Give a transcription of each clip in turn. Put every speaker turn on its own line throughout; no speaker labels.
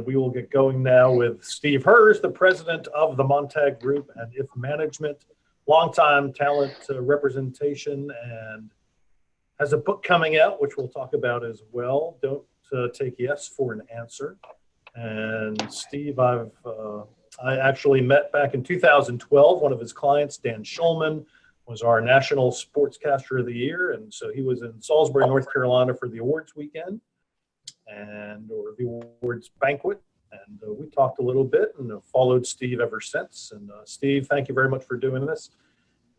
We will get going now with Steve Herz, the president of the Montag Group and IF Management, longtime talent representation, and has a book coming out, which we'll talk about as well. Don't take yes for an answer. And Steve, I actually met back in 2012. One of his clients, Dan Schulman, was our National Sportscaster of the Year. And so he was in Salisbury, North Carolina for the awards weekend or the awards banquet. And we talked a little bit and have followed Steve ever since. And Steve, thank you very much for doing this.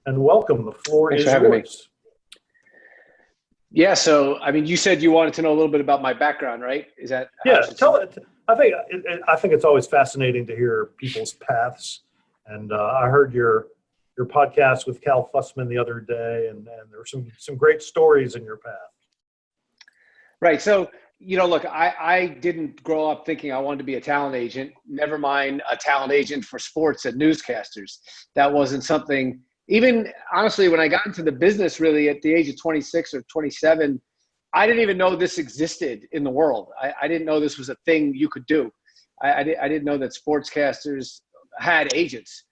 And welcome. The floor is yours.
Yeah. So, I mean, you said you wanted to know a little bit about my background, right? Is that?
Yeah. Tell it. I think it's always fascinating to hear people's paths. And I heard your podcast with Cal Fussman the other day, and there were some great stories in your path.
Right. So, look, I didn't grow up thinking I wanted to be a talent agent, never mind a talent agent for sports and newscasters. That wasn't something, even honestly, when I got into the business really at the age of 26 or 27, I didn't even know this existed in the world. I didn't know this was a thing you could do. I didn't know that sportscasters had agents.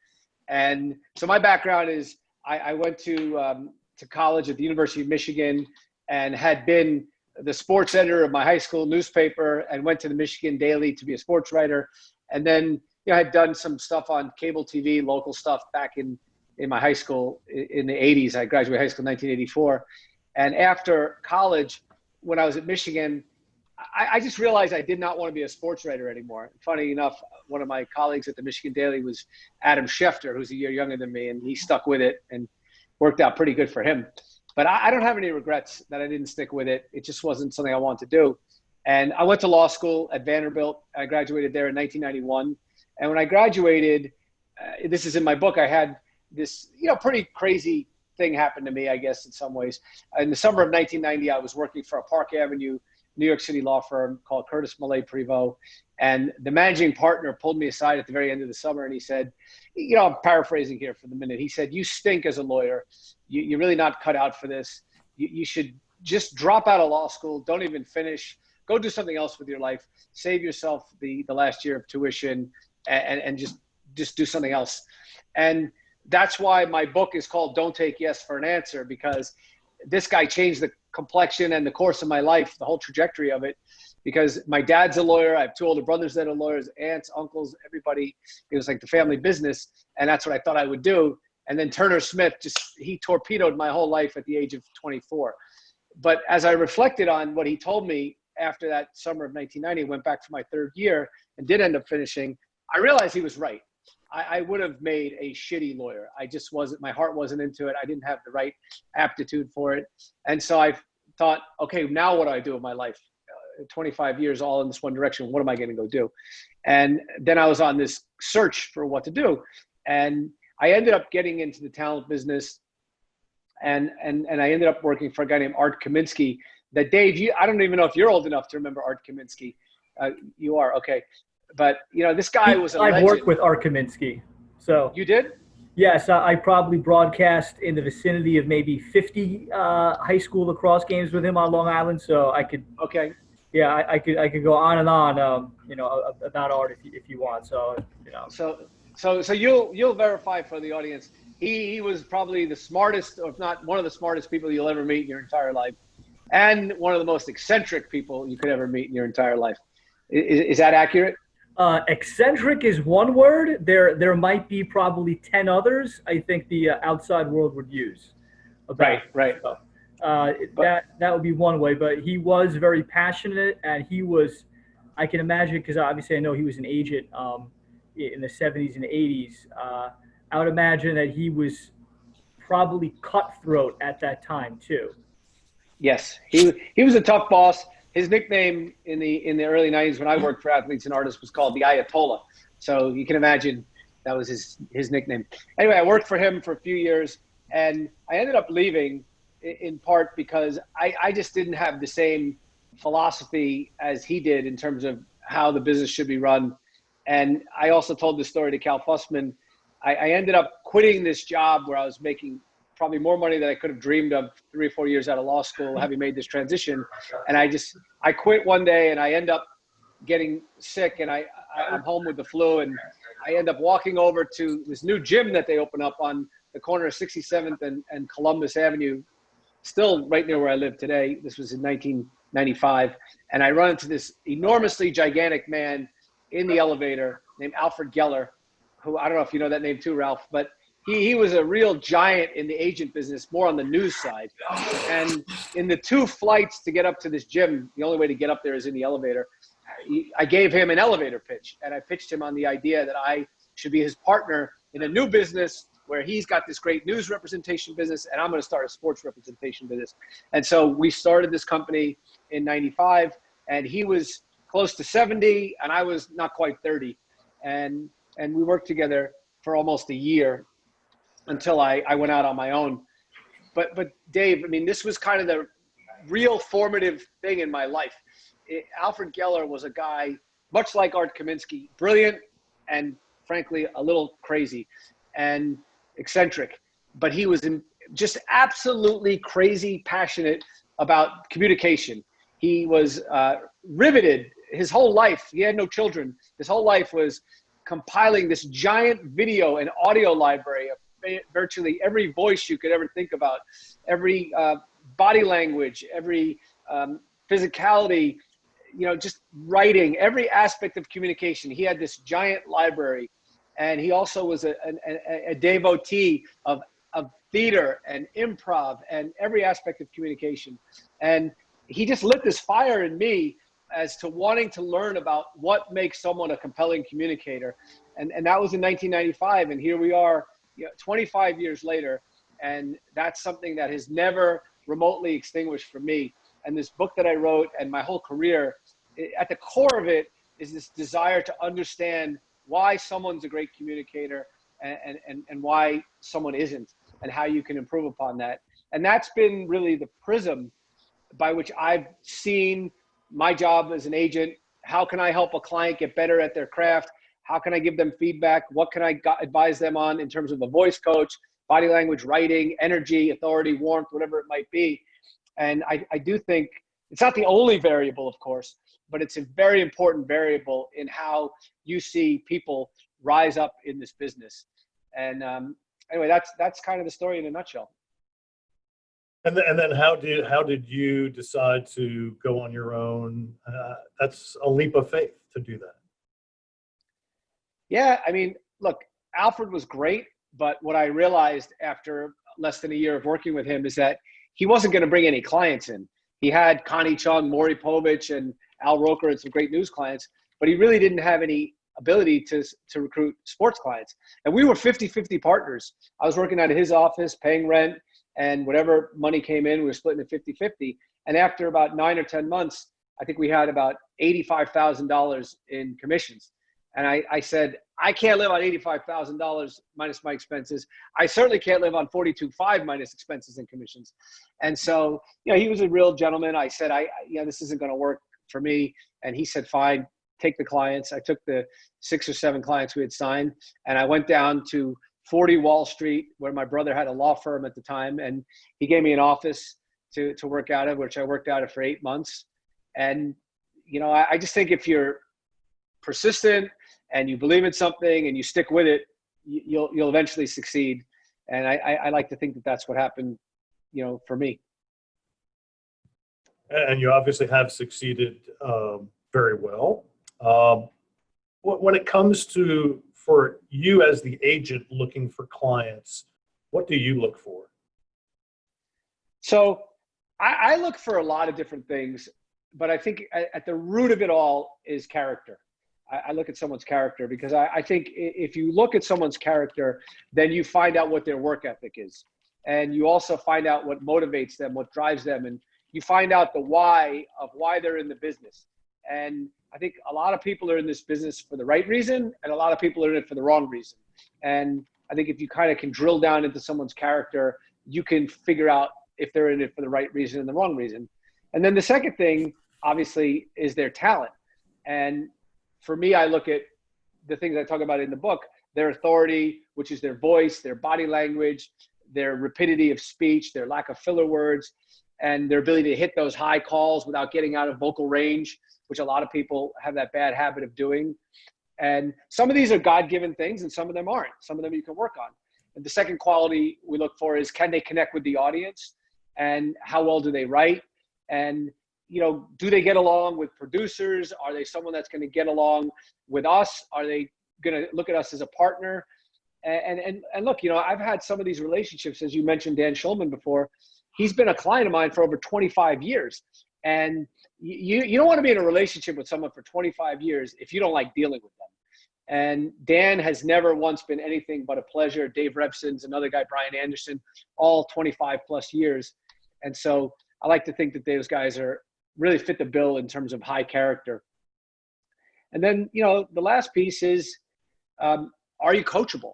And so my background is I went to college at the University of Michigan and had been the sports editor of my high school newspaper and went to the Michigan Daily to be a sports writer. And then I had done some stuff on cable TV, local stuff back in my high school in the 80s. I graduated high school in 1984. And after college, when I was at Michigan, I just realized I did not want to be a sports writer anymore. Funny enough, one of my colleagues at the Michigan Daily was Adam Schefter, who's a year younger than me, and he stuck with it and worked out pretty good for him. But I don't have any regrets that I didn't stick with it. It just wasn't something I wanted to do. And I went to law school at Vanderbilt. I graduated there in 1991. And when I graduated, this is in my book, I had this, pretty crazy thing happen to me, I guess, in some ways. In the summer of 1990, I was working for a Park Avenue, New York City law firm called Curtis Millay Prevost. And the managing partner pulled me aside at the very end of the summer and he said, I'm paraphrasing here for the minute. He said, "You stink as a lawyer. You're really not cut out for this. You should just drop out of law school. Don't even finish. Go do something else with your life. Save yourself the last year of tuition and just do something else." And that's why my book is called Don't Take Yes for an Answer, because this guy changed the complexion and the course of my life, the whole trajectory of it. Because my dad's a lawyer. I have two older brothers that are lawyers, aunts, uncles, everybody. It was like the family business. And that's what I thought I would do. And then Turner Smith, he torpedoed my whole life at the age of 24. But as I reflected on what he told me after that summer of 1990, went back for my third year and did end up finishing, I realized he was right. I would have made a shitty lawyer. I just wasn't, my heart wasn't into it. I didn't have the right aptitude for it. And so I thought, okay, now what do I do with my life? 25 years all in this one direction. What am I going to go do? And then I was on this search for what to do. And I ended up getting into the talent business and I ended up working for a guy named Art Kaminsky that Dave, I don't even know if you're old enough to remember Art Kaminsky. You are. Okay. But this guy was a legend.
I've worked with Art Kaminsky. So
you did?
Yes. I probably broadcast in the vicinity of maybe 50 high school lacrosse games with him on Long Island. So I could,
okay.
Yeah, I could go on and on, about Art if you want. So,
So you'll verify for the audience. He was probably the smartest, or if not one of the smartest people you'll ever meet in your entire life, and one of the most eccentric people you could ever meet in your entire life. Is that accurate?
Eccentric is one word. There might be probably 10 others I think the outside world would use.
Right.
So. That would be one way, but he was very passionate, and he was, I can imagine, because obviously I know he was an agent in the 70s and 80s. I would imagine that he was probably cutthroat at that time too.
Yes, he was a tough boss. His nickname in the early 90s when I worked for Athletes and Artists was called the Ayatollah. So you can imagine that was his nickname. Anyway, I worked for him for a few years, and I ended up leaving in part because I just didn't have the same philosophy as he did in terms of how the business should be run. And I also told this story to Cal Fussman. I ended up quitting this job where I was making probably more money than I could have dreamed of 3 or 4 years out of law school, having made this transition. And I quit one day, and I end up getting sick, and I'm home with the flu, and I end up walking over to this new gym that they open up on the corner of 67th and Columbus Avenue, still right near where I live today. This was in 1995. And I run into this enormously gigantic man in the elevator named Alfred Geller, who, I don't know if you know that name too, Ralph, but he was a real giant in the agent business, more on the news side. And in the 2 flights to get up to this gym, the only way to get up there is in the elevator. I gave him an elevator pitch, and I pitched him on the idea that I should be his partner in a new business where he's got this great news representation business, and I'm going to start a sports representation business. And so we started this company in 95, and he was close to 70, and I was not quite 30. And we worked together for almost a year until I went out on my own. But Dave, I mean, this was kind of the real formative thing in my life. Alfred Geller was a guy, much like Art Kaminsky, brilliant and frankly a little crazy and eccentric, but he was just absolutely crazy passionate about communication. He was riveted his whole life. He had no children. His whole life was compiling this giant video and audio library of virtually every voice you could ever think about, every body language, every physicality, just writing, every aspect of communication. He had this giant library. And he also was a devotee of theater and improv and every aspect of communication. And he just lit this fire in me as to wanting to learn about what makes someone a compelling communicator. And that was in 1995. And here we are, 25 years later. And that's something that has never remotely extinguished for me. And this book that I wrote and my whole career, at the core of it is this desire to understand why someone's a great communicator and why someone isn't, and how you can improve upon that. And that's been really the prism by which I've seen my job as an agent. How can I help a client get better at their craft? How can I give them feedback? What can I advise them on in terms of a voice coach, body language, writing, energy, authority, warmth, whatever it might be. And I do think it's not the only variable, of course, but it's a very important variable in how you see people rise up in this business. And anyway, that's kind of the story in a nutshell.
And then how did you decide to go on your own? That's a leap of faith to do that.
Yeah, I mean, look, Alfred was great, but what I realized after less than a year of working with him is that he wasn't going to bring any clients in. He had Connie Chung, Maury Povich, and Al Roker and some great news clients, but he really didn't have any ability to recruit sports clients. And we were 50-50 partners. I was working out of his office, paying rent, and whatever money came in, we were splitting it 50-50. And after about 9 or 10 months, I think we had about $85,000 in commissions. And I said, I can't live on $85,000 minus my expenses. I certainly can't live on $42,500 minus expenses and commissions. And so, he was a real gentleman. I said, this isn't going to work for me. And he said, fine, take the clients. I took the 6 or 7 clients we had signed, and I went down to 40 Wall Street, where my brother had a law firm at the time. And he gave me an office to work out of, which I worked out of for 8 months. And, I just think if you're persistent and you believe in something and you stick with it, you'll eventually succeed. And I like to think that that's what happened, for me.
And you obviously have succeeded very well. When it comes to, for you as the agent looking for clients, what do you look for?
So I look for a lot of different things, but I think at the root of it all is character. I look at someone's character because I think if you look at someone's character, then you find out what their work ethic is. And you also find out what motivates them, what drives them. And you find out the why of why they're in the business. And I think a lot of people are in this business for the right reason, and a lot of people are in it for the wrong reason. And I think if you kind of can drill down into someone's character, you can figure out if they're in it for the right reason and the wrong reason. And then the second thing, obviously, is their talent. And for me, I look at the things I talk about in the book, their authority, which is their voice, their body language, their rapidity of speech, their lack of filler words, and their ability to hit those high calls without getting out of vocal range, which a lot of people have that bad habit of doing. And some of these are God-given things and some of them aren't. Some of them you can work on. And the second quality we look for is, can they connect with the audience, and how well do they write? And, do they get along with producers? Are they someone that's going to get along with us? Are they going to look at us as a partner? And look, I've had some of these relationships, as you mentioned, Dan Schulman before. He's been a client of mine for over 25 years. And you don't want to be in a relationship with someone for 25 years if you don't like dealing with them. And Dan has never once been anything but a pleasure. Dave Repson's another guy, Brian Anderson, all 25 plus years. And so I like to think that those guys are really fit the bill in terms of high character. And then, the last piece is, are you coachable?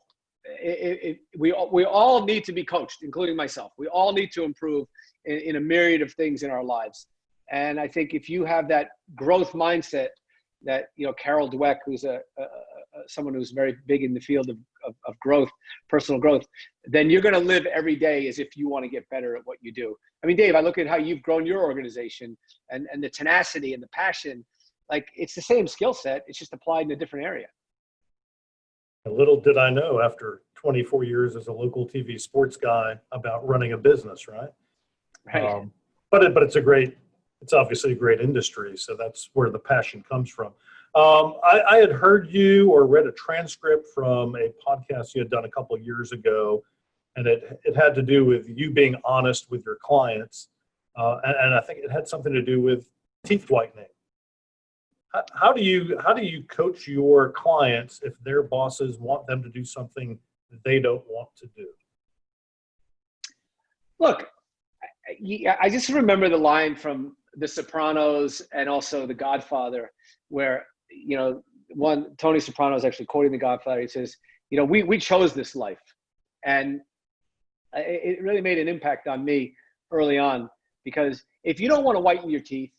We all need to be coached, including myself. We all need to improve in a myriad of things in our lives. And I think if you have that growth mindset that, Carol Dweck, who's someone who's very big in the field of growth, personal growth, then you're going to live every day as if you want to get better at what you do. I mean, Dave, I look at how you've grown your organization and the tenacity and the passion. Like, it's the same skill set. It's just applied in a different area.
Little did I know, after 24 years as a local TV sports guy, about running a business, right?
Right.
But it's obviously a great industry, so that's where the passion comes from. I had heard you or read a transcript from a podcast you had done a couple of years ago, and it had to do with you being honest with your clients, and I think it had something to do with teeth whitening. How do you coach your clients if their bosses want them to do something they don't want to do?
Look, I just remember the line from The Sopranos and also The Godfather, where, Tony Soprano is actually quoting The Godfather. He says, we chose this life. And it really made an impact on me early on, because if you don't want to whiten your teeth,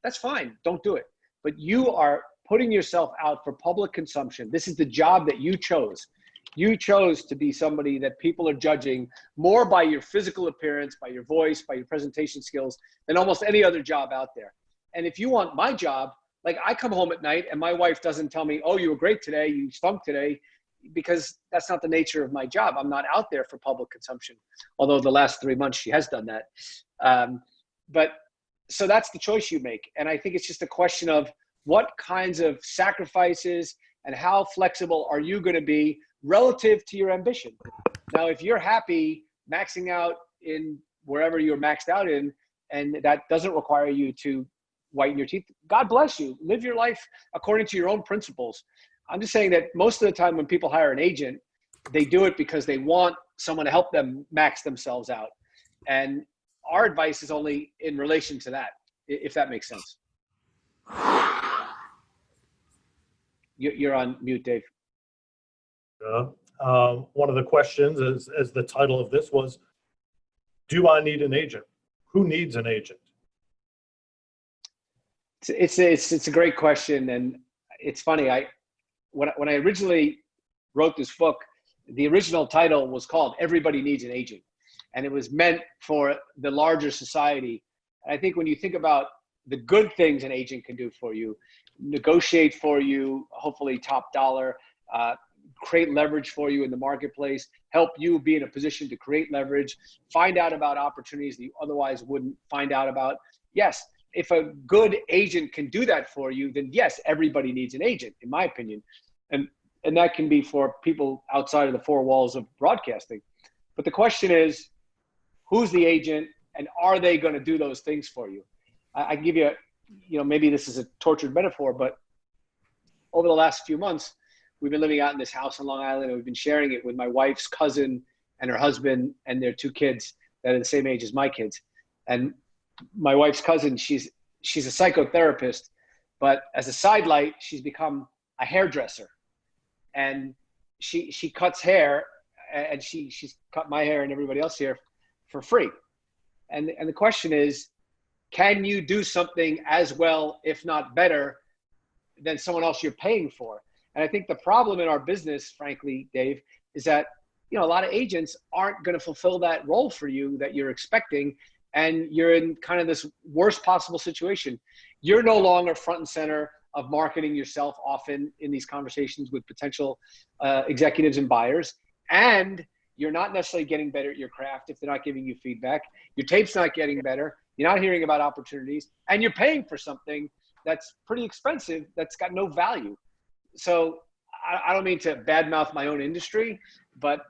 that's fine. Don't do it. But you are putting yourself out for public consumption. This is the job that you chose. You chose to be somebody that people are judging more by your physical appearance, by your voice, by your presentation skills than almost any other job out there. And if you want my job, like, I come home at night and my wife doesn't tell me, oh, you were great today, you stunk today, because that's not the nature of my job. I'm not out there for public consumption, although the last 3 months she has done that. So that's the choice you make. And I think it's just a question of what kinds of sacrifices and how flexible are you going to be relative to your ambition. Now, if you're happy maxing out in wherever you're maxed out in, and that doesn't require you to whiten your teeth, God bless you. Live your life according to your own principles. I'm just saying that most of the time when people hire an agent, they do it because they want someone to help them max themselves out. And our advice is only in relation to that, if that makes sense. You're on mute, Dave.
One of the questions, as the title of this was, do I need an agent? Who needs an agent?
It's a great question, and it's funny. When I originally wrote this book, the original title was called "Everybody Needs an Agent," and it was meant for the larger society. And I think when you think about the good things an agent can do for you, negotiate for you, hopefully top dollar, create leverage for you in the marketplace, help you be in a position to create leverage, find out about opportunities that you otherwise wouldn't find out about. Yes, if a good agent can do that for you, then yes, everybody needs an agent, in my opinion. And that can be for people outside of the four walls of broadcasting. But the question is, who's the agent, and are they going to do those things for you? I can give you, maybe this is a tortured metaphor, but over the last few months, we've been living out in this house on Long Island, and we've been sharing it with my wife's cousin and her husband and their two kids that are the same age as my kids. And my wife's cousin, she's a psychotherapist, but as a sidelight, she's become a hairdresser. And she cuts hair, and she's cut my hair and everybody else here for free. And the question is, can you do something as well, if not better, than someone else you're paying for? And I think the problem in our business, frankly, Dave, is that, a lot of agents aren't going to fulfill that role for you that you're expecting. and you're in kind of this worst possible situation. You're no longer front and center of marketing yourself often in these conversations with potential executives and buyers. And you're not necessarily getting better at your craft if they're not giving you feedback. Your tape's not getting better. You're not hearing about opportunities, and you're paying for something that's pretty expensive that's got no value. So I don't mean to badmouth my own industry, but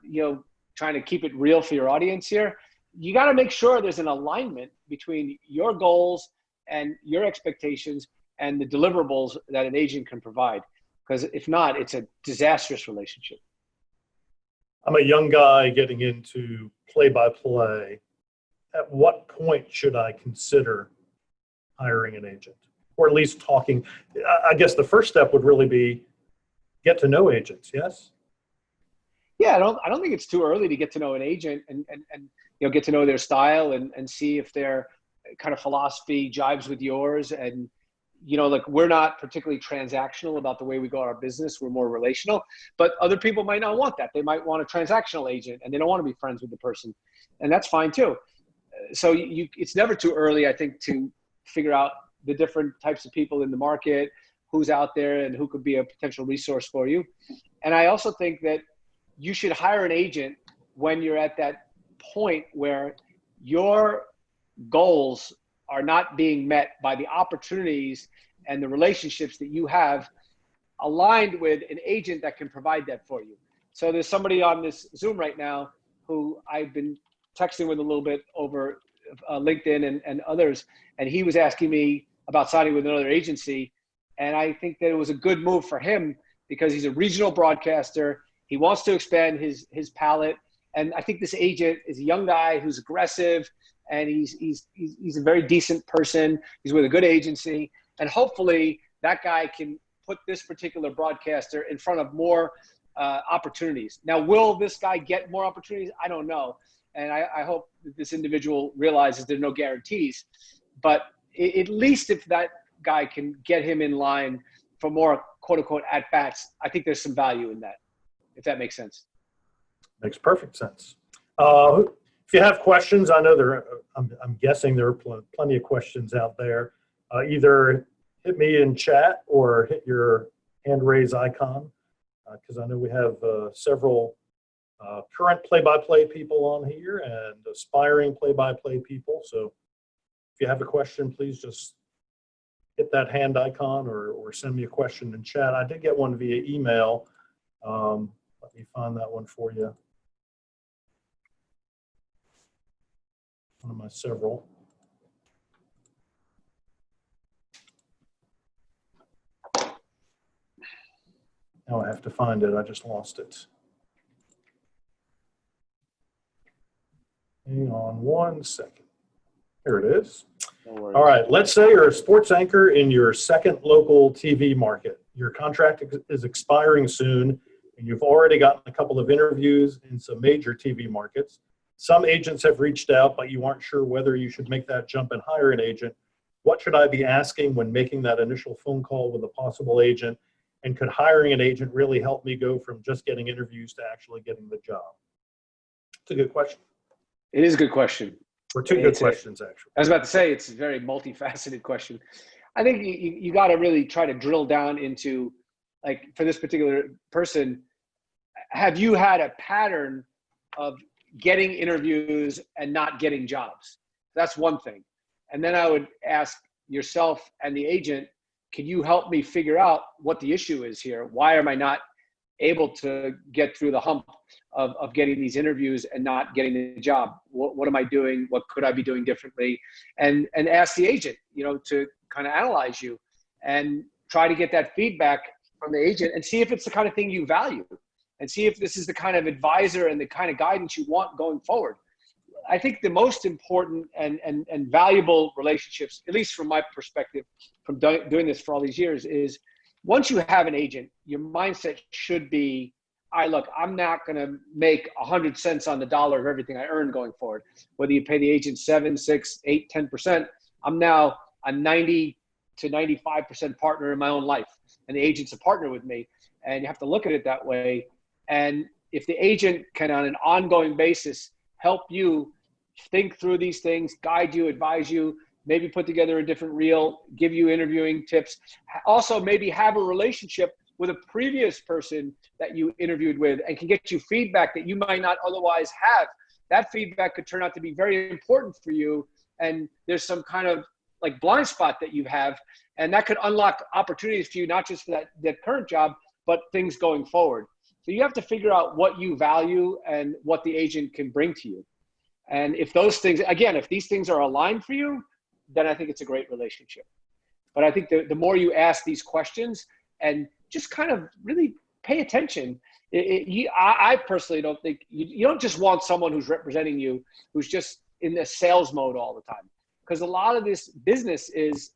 trying to keep it real for your audience here, you got to make sure there's an alignment between your goals and your expectations and the deliverables that an agent can provide. Because if not, it's a disastrous relationship.
I'm a young guy getting into play-by-play. At what point should I consider hiring an agent? Or at least talking? I guess the first step would really be get to know agents, yes?
Yeah, I don't think it's too early to get to know an agent and get to know their style and see if their kind of philosophy jives with yours. And we're not particularly transactional about the way we go our business. We're more relational, but other people might not want that. They might want a transactional agent and they don't want to be friends with the person, and that's fine too. So it's never too early, I think, to figure out the different types of people in the market, who's out there and who could be a potential resource for you. And I also think that you should hire an agent when you're at that point where your goals are not being met by the opportunities and the relationships that you have aligned with an agent that can provide that for you. So there's somebody on this Zoom right now who I've been texting with a little bit over LinkedIn and others, and he was asking me about signing with another agency. And I think that it was a good move for him because he's a regional broadcaster. He wants to expand his palette. And I think this agent is a young guy who's aggressive, and he's a very decent person. He's with a good agency. And hopefully that guy can put this particular broadcaster in front of more opportunities. Now, will this guy get more opportunities? I don't know. And I hope that this individual realizes there are no guarantees. But at least if that guy can get him in line for more quote unquote at-bats, I think there's some value in that, if that makes sense.
Makes perfect sense. If you have questions, I know I'm guessing there are plenty of questions out there. Either hit me in chat or hit your hand raise icon, because I know we have several current play-by-play people on here and aspiring play-by-play people. So if you have a question, please just hit that hand icon or send me a question in chat. I did get one via email. Let me find that one for you. One of my several. Now I have to find it. I just lost it. Hang on one second. Here it is.
No
All right. Let's say you're a sports anchor in your second local TV market. Your contract is expiring soon, and you've already gotten a couple of interviews in some major TV markets. Some agents have reached out, but you aren't sure whether you should make that jump and hire an agent. What should I be asking when making that initial phone call with a possible agent? And could hiring an agent really help me go from just getting interviews to actually getting the job? It's a good question.
It is a good question.
Or two good questions, actually.
I was about to say, it's a very multifaceted question. I think you got to really try to drill down into, like, for this particular person, have you had a pattern of getting interviews and not getting jobs? That's one thing. And then I would ask yourself and the agent, can you help me figure out what the issue is here? Why am I not able to get through the hump of getting these interviews and not getting the job? What am I doing? What could I be doing differently? And ask the agent, to kind of analyze you and try to get that feedback from the agent and see if it's the kind of thing you value and see if this is the kind of advisor and the kind of guidance you want going forward. I think the most important and valuable relationships, at least from my perspective, from doing this for all these years, is once you have an agent, your mindset should be, all right, look, I'm not going to make 100 cents on the dollar of everything I earn going forward. Whether you pay the agent 7, 6, 8, 10%, I'm now a 90 to 95% partner in my own life. And the agent's a partner with me. And you have to look at it that way. And if the agent can, on an ongoing basis, help you think through these things, guide you, advise you, maybe put together a different reel, give you interviewing tips. Also, maybe have a relationship with a previous person that you interviewed with and can get you feedback that you might not otherwise have. That feedback could turn out to be very important for you. And there's some kind of like blind spot that you have, and that could unlock opportunities for you, not just for that current job, but things going forward. So you have to figure out what you value and what the agent can bring to you. And if those things, again, if these things are aligned for you, then I think it's a great relationship. But I think the more you ask these questions and just kind of really pay attention, I personally don't think, you don't just want someone who's representing you, who's just in the sales mode all the time. Because a lot of this business is,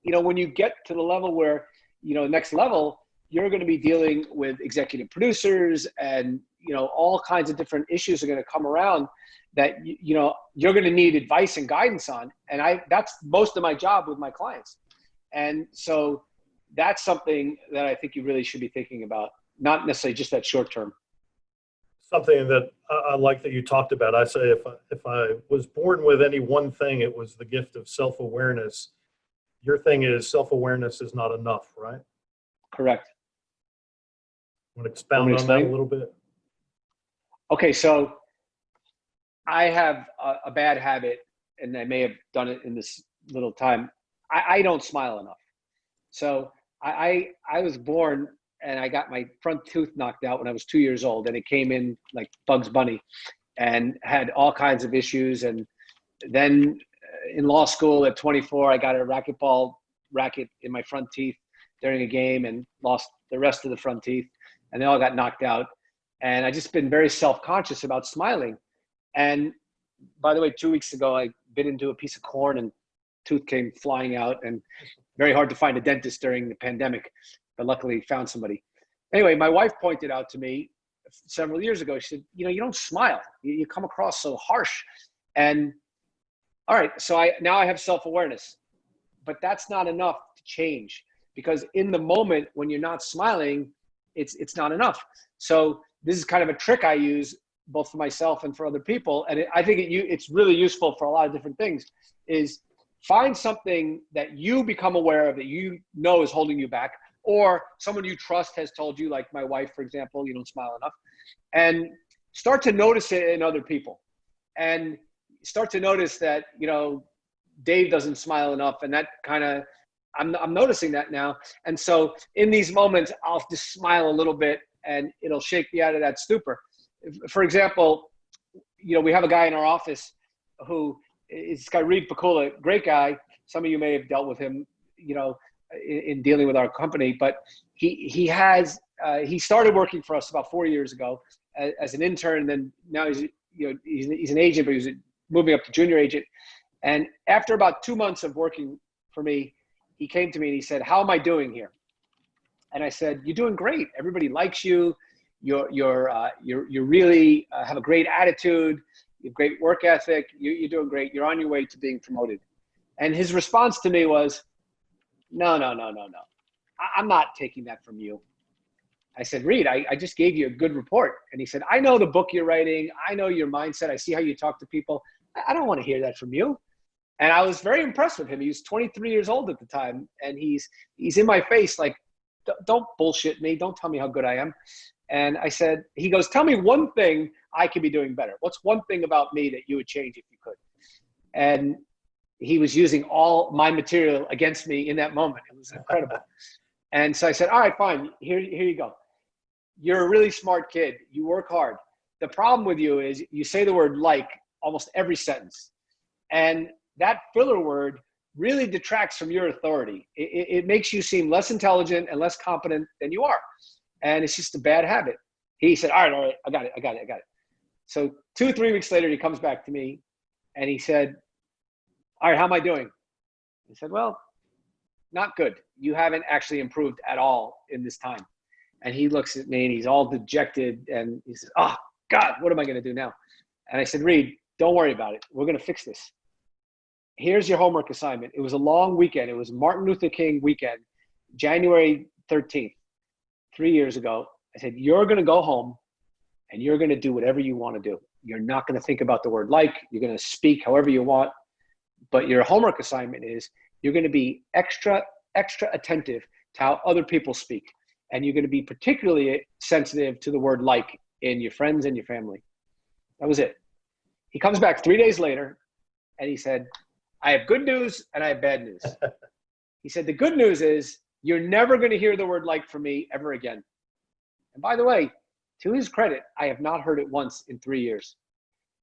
when you get to the level where, next level, you're going to be dealing with executive producers and, all kinds of different issues are going to come around that, you're going to need advice and guidance on. And that's most of my job with my clients. And so that's something that I think you really should be thinking about, not necessarily just that short term.
Something that I like that you talked about. I say if I was born with any one thing, it was the gift of self-awareness. Your thing is self-awareness is not enough, right?
Correct.
Want to expound on that a little bit?
Okay, so I have a bad habit, and I may have done it in this little time. I don't smile enough. So I was born and I got my front tooth knocked out when I was 2 years old, and it came in like Bugs Bunny and had all kinds of issues. And then in law school at 24, I got a racquetball racket in my front teeth during a game and lost the rest of the front teeth, and they all got knocked out. And I just been very self-conscious about smiling. And by the way, 2 weeks ago, I bit into a piece of corn and tooth came flying out, and very hard to find a dentist during the pandemic, but luckily found somebody. Anyway, my wife pointed out to me several years ago, she said, you don't smile. You come across so harsh. And all right, so now I have self-awareness, but that's not enough to change, because in the moment when you're not smiling, it's not enough. So this is kind of a trick I use both for myself and for other people. And I think it's really useful for a lot of different things, is find something that you become aware of that is holding you back, or someone you trust has told you, like my wife, for example, you don't smile enough, and start to notice it in other people, and start to notice that, Dave doesn't smile enough. And that kind of, I'm noticing that now. And so in these moments, I'll just smile a little bit and it'll shake me out of that stupor. For example, we have a guy in our office who is this guy, Reed Pakula, great guy. Some of you may have dealt with him, in dealing with our company, but he started working for us about 4 years ago as an intern. And then now he's an agent, but he's moving up to junior agent. And after about 2 months of working for me, he came to me and he said, "How am I doing here?" And I said, "You're doing great. Everybody likes you. You're really have a great attitude. You have great work ethic. You're doing great. You're on your way to being promoted." And his response to me was, No. I'm not taking that from you. I said, "Reed, I just gave you a good report." And he said, "I know the book you're writing. I know your mindset. I see how you talk to people. I don't want to hear that from you." And I was very impressed with him. He was 23 years old at the time. And he's in my face like, "Don't bullshit me. Don't tell me how good I am." And he goes, "Tell me one thing I could be doing better. What's one thing about me that you would change if you could?" And he was using all my material against me in that moment. It was incredible. And so I said, "All right, fine. Here you go. You're a really smart kid. You work hard. The problem with you is you say the word 'like' almost every sentence. And that filler word really detracts from your authority. It makes you seem less intelligent and less competent than you are. And it's just a bad habit." He said, all right, I got it. So 2 or 3 weeks later, he comes back to me and he said, "All right, how am I doing?" I said, "Well, not good. You haven't actually improved at all in this time." And he looks at me and he's all dejected and he says, "Oh God, what am I going to do now?" And I said, "Reed, don't worry about it. We're going to fix this. Here's your homework assignment." It was a long weekend. It was Martin Luther King weekend, January 13th, 3 years ago. I said, "You're going to go home and you're going to do whatever you want to do. You're not going to think about the word like. You're going to speak however you want. But your homework assignment is you're going to be extra attentive to how other people speak. And you're going to be particularly sensitive to the word like in your friends and your family. That was it. He comes back 3 days later and he said, I have good news and I have bad news. He said, the good news is you're never going to hear the word like from me ever again. And by the way, to his credit, I have not heard it once in 3 years.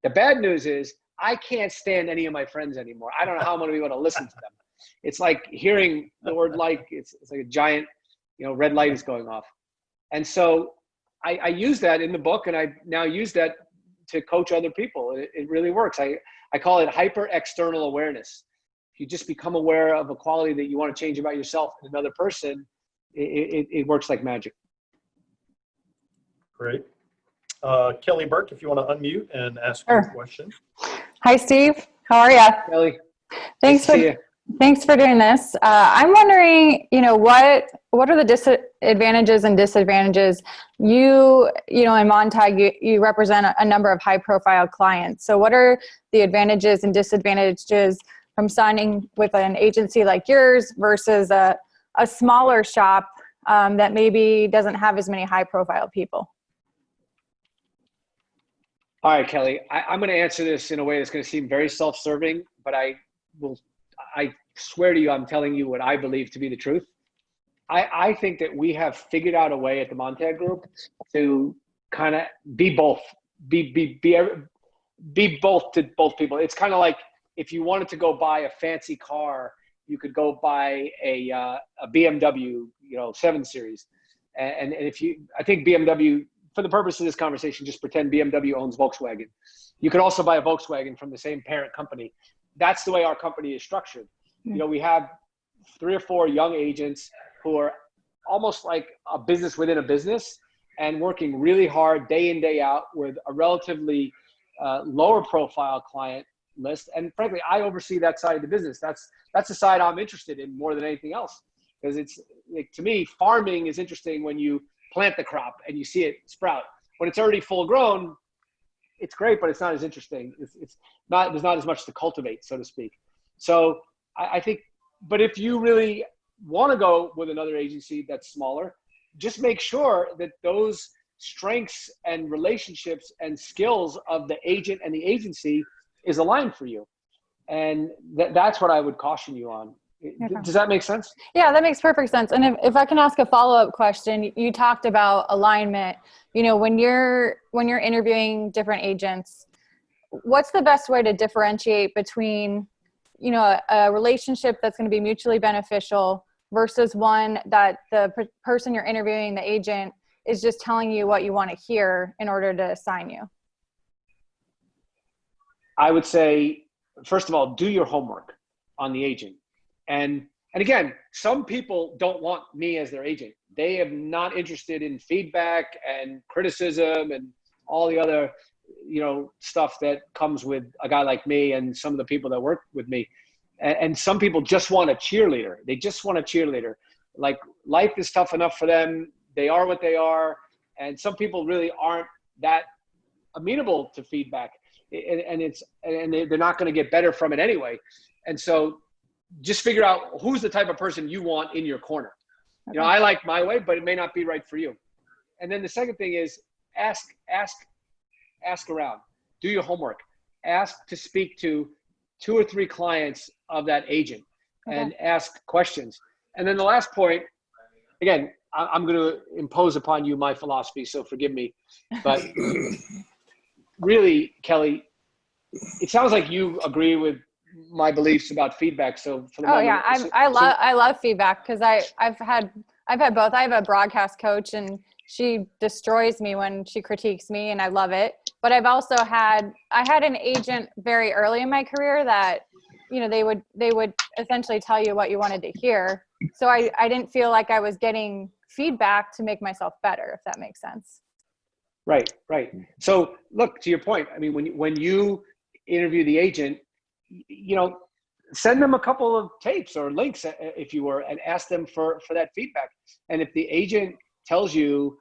The bad news is I can't stand any of my friends anymore. I don't know how I'm going to be able to listen to them. It's like hearing the word like, it's like a giant, red light is going off. And so I use that in the book, and I now use that to coach other people. It really works. I call it hyper external awareness. If you just become aware of a quality that you want to change about yourself and another person, it works like magic.
Great. Kelly Burke, if you want to unmute and ask your question.
Hi, Steve. How are you?
Kelly,
Thanks for doing this. I'm wondering, what are the disadvantages and disadvantages? In Montag, you represent a number of high-profile clients. So what are the advantages and disadvantages from signing with an agency like yours versus a smaller shop that maybe doesn't have as many high-profile people?
All right, Kelly, I'm going to answer this in a way that's going to seem very self-serving, but I swear to you, I'm telling you what I believe to be the truth. I think that we have figured out a way at the Montag Group to kind of be both, be both to both people. It's kind of like if you wanted to go buy a fancy car, you could go buy a BMW, 7 Series. And I think BMW, for the purpose of this conversation, just pretend BMW owns Volkswagen. You could also buy a Volkswagen from the same parent company. That's the way our company is structured. We have 3 or 4 young agents who are almost like a business within a business and working really hard day in, day out with a relatively lower profile client list. And frankly, I oversee that side of the business. That's the side I'm interested in more than anything else. Because it's like, to me, farming is interesting when you plant the crop and you see it sprout. When it's already full grown, it's great, but it's not as interesting. There's not as much to cultivate, so to speak. So I think, but if you really want to go with another agency that's smaller, just make sure that those strengths and relationships and skills of the agent and the agency is aligned for you. And that's what I would caution you on. Okay. Does that make sense?
Yeah, that makes perfect sense. And if I can ask a follow-up question, you talked about alignment. When you're interviewing different agents, what's the best way to differentiate between, a relationship that's going to be mutually beneficial versus one that the person you're interviewing, the agent, is just telling you what you want to hear in order to assign you?
I would say, first of all, do your homework on the agent. And again, some people don't want me as their agent. They are not interested in feedback and criticism and all the other, stuff that comes with a guy like me and some of the people that work with me. And some people just want a cheerleader. They just want a cheerleader. Like, life is tough enough for them. They are what they are. And some people really aren't that amenable to feedback. And they're not going to get better from it anyway. And so just figure out who's the type of person you want in your corner. Okay. I like my way, but it may not be right for you. And then the second thing is ask around. Do your homework. Ask to speak to 2 or 3 clients of that agent and ask questions. And then the last point, again, I'm going to impose upon you my philosophy, so forgive me. But really, Kelly, it sounds like you agree with my beliefs about feedback. So for the moment,
yeah, I love feedback because I've had both. I have a broadcast coach and she destroys me when she critiques me, and I love it. But I've also had an agent very early in my career that, they would essentially tell you what you wanted to hear. So I didn't feel like I was getting feedback to make myself better, if that makes sense.
Right. So look, to your point, I mean, when you interview the agent, send them a couple of tapes or links, if you were, and ask them for that feedback. And if the agent tells you,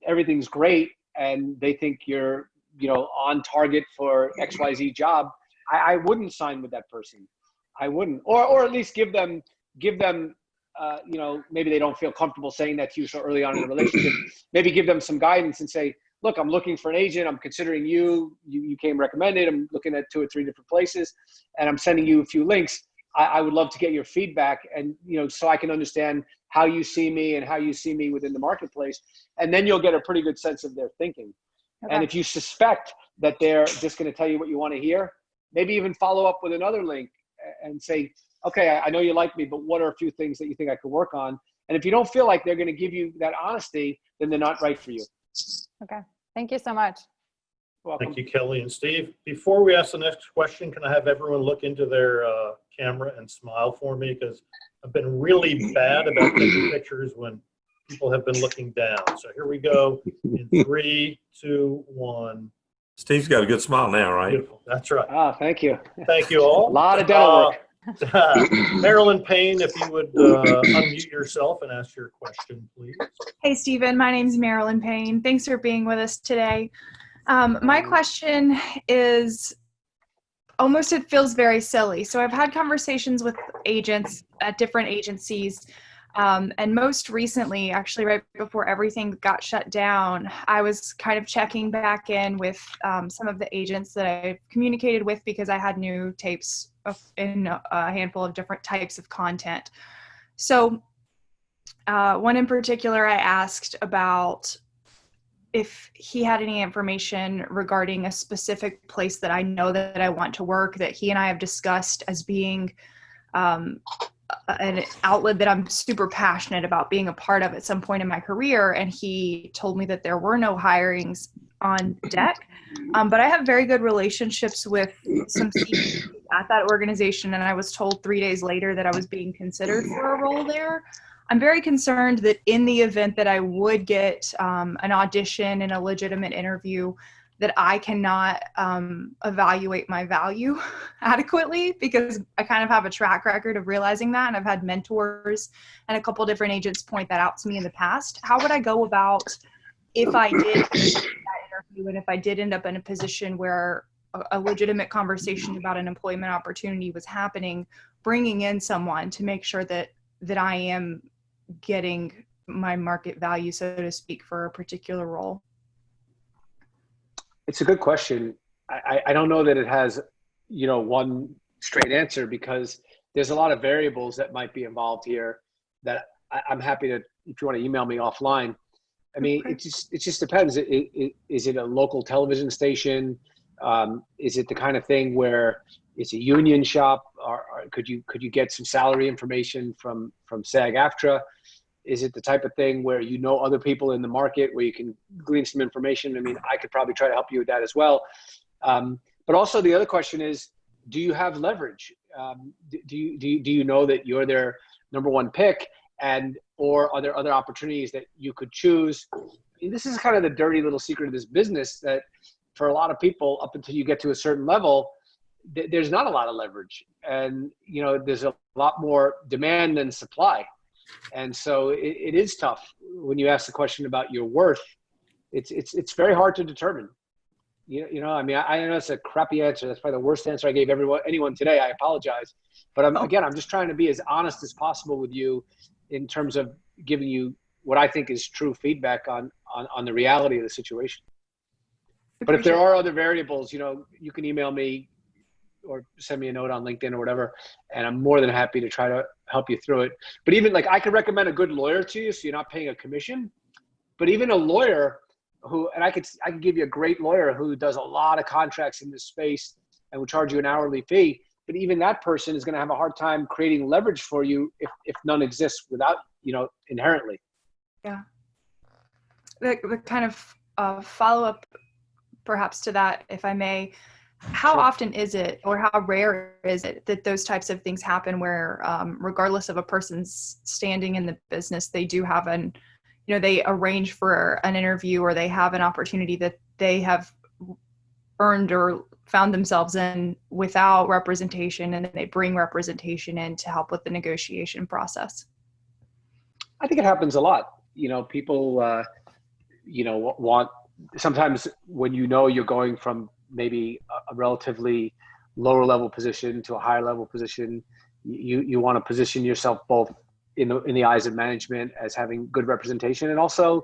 everything's great and they think you're on target for XYZ job, I wouldn't sign with that person. I wouldn't, or at least give them, maybe they don't feel comfortable saying that to you so early on in the relationship. Maybe give them some guidance and say, look, I'm looking for an agent. I'm considering you came recommended. I'm looking at 2 or 3 different places, and I'm sending you a few links. I would love to get your feedback, and so I can understand how you see me and how you see me within the marketplace. And then you'll get a pretty good sense of their thinking. Okay. And if you suspect that they're just going to tell you what you want to hear, maybe even follow up with another link and say, okay, I know you like me, but what are a few things that you think I could work on? And if you don't feel like they're going to give you that honesty, then they're not right for you.
Okay. Thank you so much.
Welcome.
Thank you, Kelly and Steve. Before we ask the next question, can I have everyone look into their camera and smile for me? Because I've been really bad about taking pictures when people have been looking down. So here we go in 3, 2, 1.
Steve's got a good smile now, right?
Beautiful. That's right.
Thank you.
Thank you all.
A lot of dental work.
Marilyn Payne, if you would unmute yourself and ask your question, please.
Hey, Stephen. My name's Marilyn Payne. Thanks for being with us today. My question is it feels very silly. So I've had conversations with agents at different agencies. And most recently, actually right before everything got shut down, I was kind of checking back in with some of the agents that I've communicated with because I had new tapes in a handful of different types of content. So one in particular, I asked about if he had any information regarding a specific place that I know that I want to work, that he and I have discussed as being an outlet that I'm super passionate about being a part of at some point in my career. And he told me that there were no hirings on deck. But I have very good relationships with some CEOs at that organization. And I was told 3 days later that I was being considered for a role there. I'm very concerned that in the event that I would get an audition and a legitimate interview, that I cannot evaluate my value adequately, because I kind of have a track record of realizing that. And I've had mentors and a couple different agents point that out to me in the past. How would I go about if I did that interview and if I did end up in a position where a legitimate conversation about an employment opportunity was happening, bringing in someone to make sure that I am getting my market value, so to speak, for a particular role?
It's a good question. I don't know that it has, one straight answer, because there's a lot of variables that might be involved here that I'm happy to, if you want to email me offline. I mean, okay. It just depends. Is it a local television station? Is it the kind of thing where it's a union shop? Or could you get some salary information from SAG-AFTRA? Is it the type of thing where other people in the market where you can glean some information? I mean, I could probably try to help you with that as well. But also the other question is, do you have leverage? Do you know that you're their number one pick, or are there other opportunities that you could choose? I mean, this is kind of the dirty little secret of this business, that for a lot of people, up until you get to a certain level, there's not a lot of leverage, and there's a lot more demand than supply. And so it is tough when you ask the question about your worth. It's very hard to determine. I mean, I know it's a crappy answer. That's probably the worst answer I gave anyone today. I apologize. But I'm just trying to be as honest as possible with you in terms of giving you what I think is true feedback on the reality of the situation. But if there are other variables, you can email me or send me a note on LinkedIn or whatever, and I'm more than happy to try to help you through it. But even I could recommend a good lawyer to you, so you're not paying a commission. But even a lawyer I could give you a great lawyer who does a lot of contracts in this space and will charge you an hourly fee. But even that person is going to have a hard time creating leverage for you if none exists without, inherently.
Yeah. The kind of follow-up perhaps to that, if I may, how often is it, or how rare is it, that those types of things happen where regardless of a person's standing in the business, they do have they arrange for an interview, or they have an opportunity that they have earned or found themselves in without representation, and then they bring representation in to help with the negotiation process?
I think it happens a lot. People, want sometimes when you're going from maybe a relatively lower level position to a higher level position, you want to position yourself both in the eyes of management as having good representation, and also,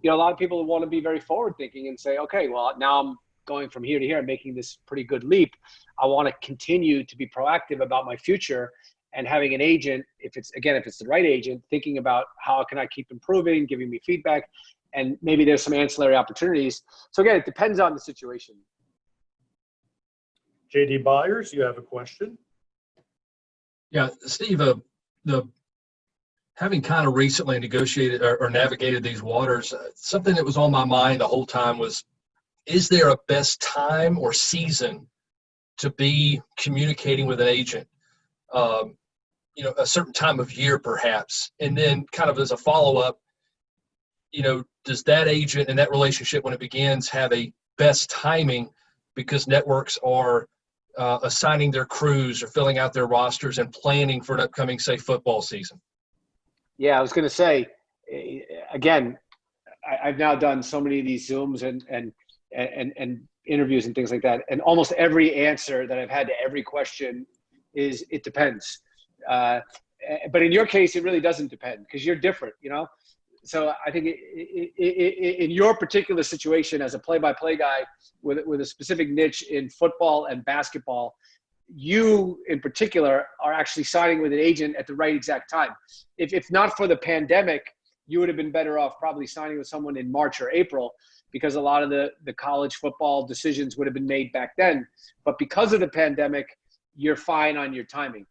a lot of people want to be very forward thinking and say, okay, well, now I'm going from here to here, making this pretty good leap. I want to continue to be proactive about my future, and having an agent, if it's the right agent, thinking about how can I keep improving, giving me feedback, and maybe there's some ancillary opportunities. So again, it depends on the situation.
JD Byers, you have a question?
Yeah, Steve, having kind of recently negotiated or navigated these waters, something that was on my mind the whole time was, is there a best time or season to be communicating with an agent? A certain time of year perhaps. And then kind of as a follow-up, does that agent and that relationship when it begins have a best timing because networks are assigning their crews or filling out their rosters and planning for an upcoming, say, football season?
Yeah, I was going to say, again, I've now done so many of these Zooms and interviews and things like that, and almost every answer that I've had to every question is it depends. But in your case, it really doesn't depend because you're different, So I think in your particular situation as a play-by-play guy with a specific niche in football and basketball, you in particular are actually signing with an agent at the right exact time. If not for the pandemic, you would have been better off probably signing with someone in March or April, because a lot of the college football decisions would have been made back then. But because of the pandemic, you're fine on your timing.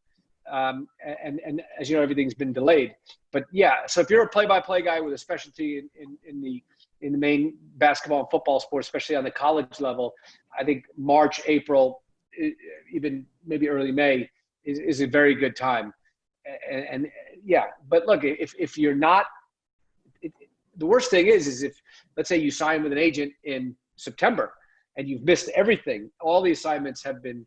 And as you know, everything's been delayed. But yeah, so if you're a play-by-play guy with a specialty in the main basketball and football sports, especially on the college level, I think March, April, even maybe early May is a very good time. And yeah, but look, if you're not, the worst thing is if, let's say you sign with an agent in September and you've missed everything, all the assignments have been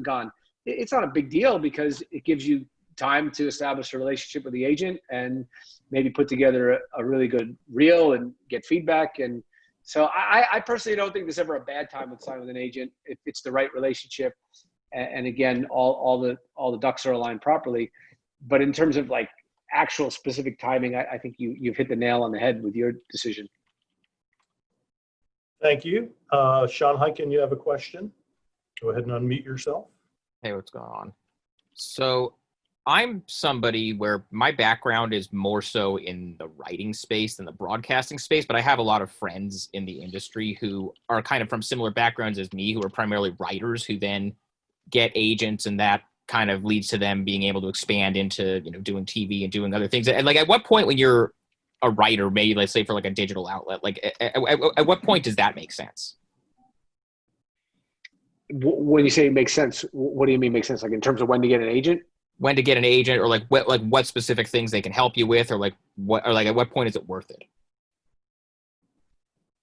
gone. It's not a big deal because it gives you time to establish a relationship with the agent and maybe put together a really good reel and get feedback. And so I personally don't think there's ever a bad time with signing with an agent if it's the right relationship. And again, all the ducks are aligned properly. But in terms of like actual specific timing, I think you've hit the nail on the head with your decision.
Thank you. Sean Hyken, you have a question? Go ahead and unmute yourself.
Hey, what's going on? So I'm somebody where my background is more so in the writing space than the broadcasting space, but I have a lot of friends in the industry who are kind of from similar backgrounds as me, who are primarily writers who then get agents, and that kind of leads to them being able to expand into, doing TV and doing other things. And like, at what point when you're a writer, maybe let's say for like a digital outlet, like at what point does that make sense?
When you say it makes sense, what do you mean makes sense? Like in terms of when to get an agent?
When to get an agent, or like what specific things they can help you with, or at what point is it worth it?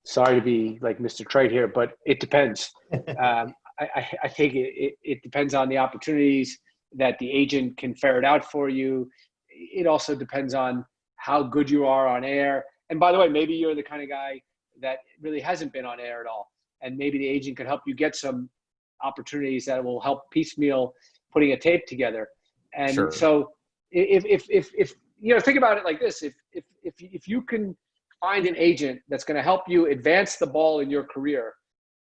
Sorry to be like Mr. Trite here, but it depends. I think it depends on the opportunities that the agent can ferret out for you. It also depends on how good you are on air. And by the way, maybe you're the kind of guy that really hasn't been on air at all, and maybe the agent could help you get some opportunities that will help piecemeal putting a tape together. And
sure.
So if think about it like this, if you can find an agent that's going to help you advance the ball in your career,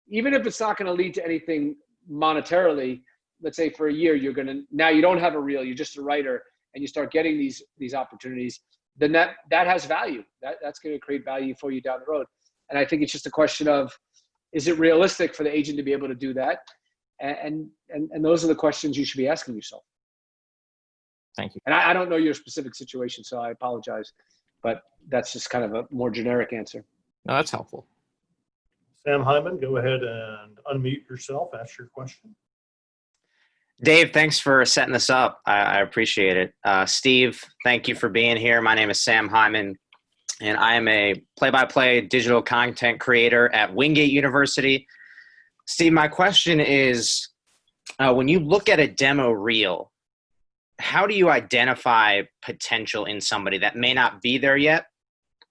even if it's not going to lead to anything monetarily, let's say for a year, now you don't have a reel, you're just a writer, and you start getting these opportunities, then that has value. That's going to create value for you down the road. And I think it's just a question of, is it realistic for the agent to be able to do that? And those are the questions you should be asking yourself.
Thank you.
And I don't know your specific situation, so I apologize, but that's just kind of a more generic answer.
No, that's helpful.
Sam Hyman, go ahead and unmute yourself. Ask your question.
Dave, thanks for setting this up. I appreciate it. Steve, thank you for being here. My name is Sam Hyman, and I am a play-by-play digital content creator at Wingate University. Steve, my question is, when you look at a demo reel, how do you identify potential in somebody that may not be there yet,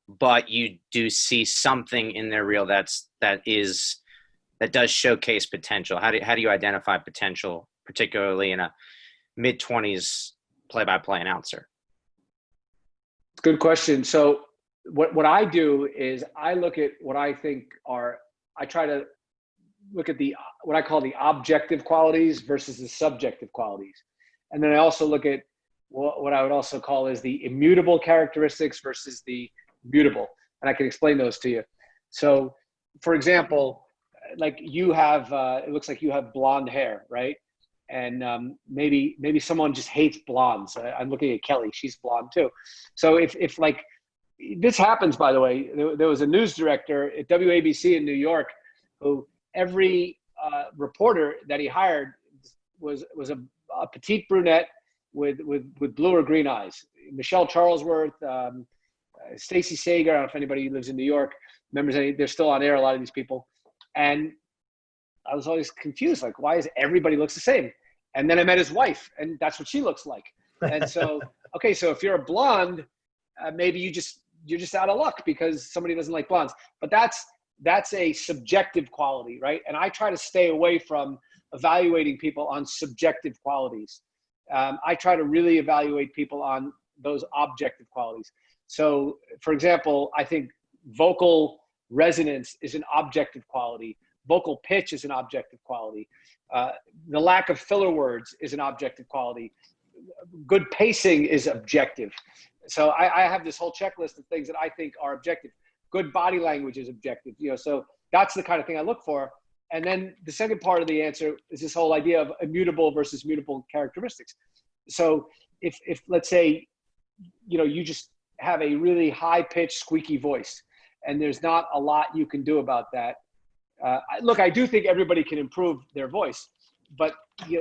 but you do see something in their reel that does showcase potential? How do you identify potential, particularly in a mid-20s play-by-play announcer?
Good question. So what I do is I look at what I think I try to look at what I call the objective qualities versus the subjective qualities. And then I also look at what I would also call is the immutable characteristics versus the mutable. And I can explain those to you. So for example, like you have, it looks like you have blonde hair, right? And maybe someone just hates blondes. I'm looking at Kelly, she's blonde too. So if like, this happens, by the way, there was a news director at WABC in New York who every reporter that he hired was a petite brunette with blue or green eyes. Michelle Charlesworth, Stacey Sager, I don't know if anybody lives in New York remembers any, they're still on air, a lot of these people. And I was always confused, like, why is everybody looks the same? And then I met his wife, and that's what she looks like. And so, okay, so if you're a blonde, maybe you're just out of luck because somebody doesn't like blondes. But that's a subjective quality, right? And I try to stay away from evaluating people on subjective qualities. I try to really evaluate people on those objective qualities. So, for example, I think vocal resonance is an objective quality. Vocal pitch is an objective quality. The lack of filler words is an objective quality. Good pacing is objective. So I have this whole checklist of things that I think are objective. Good body language is objective. So that's the kind of thing I look for. And then the second part of the answer is this whole idea of immutable versus mutable characteristics. So if let's say, you just have a really high pitched squeaky voice and there's not a lot you can do about that. Look, I do think everybody can improve their voice, but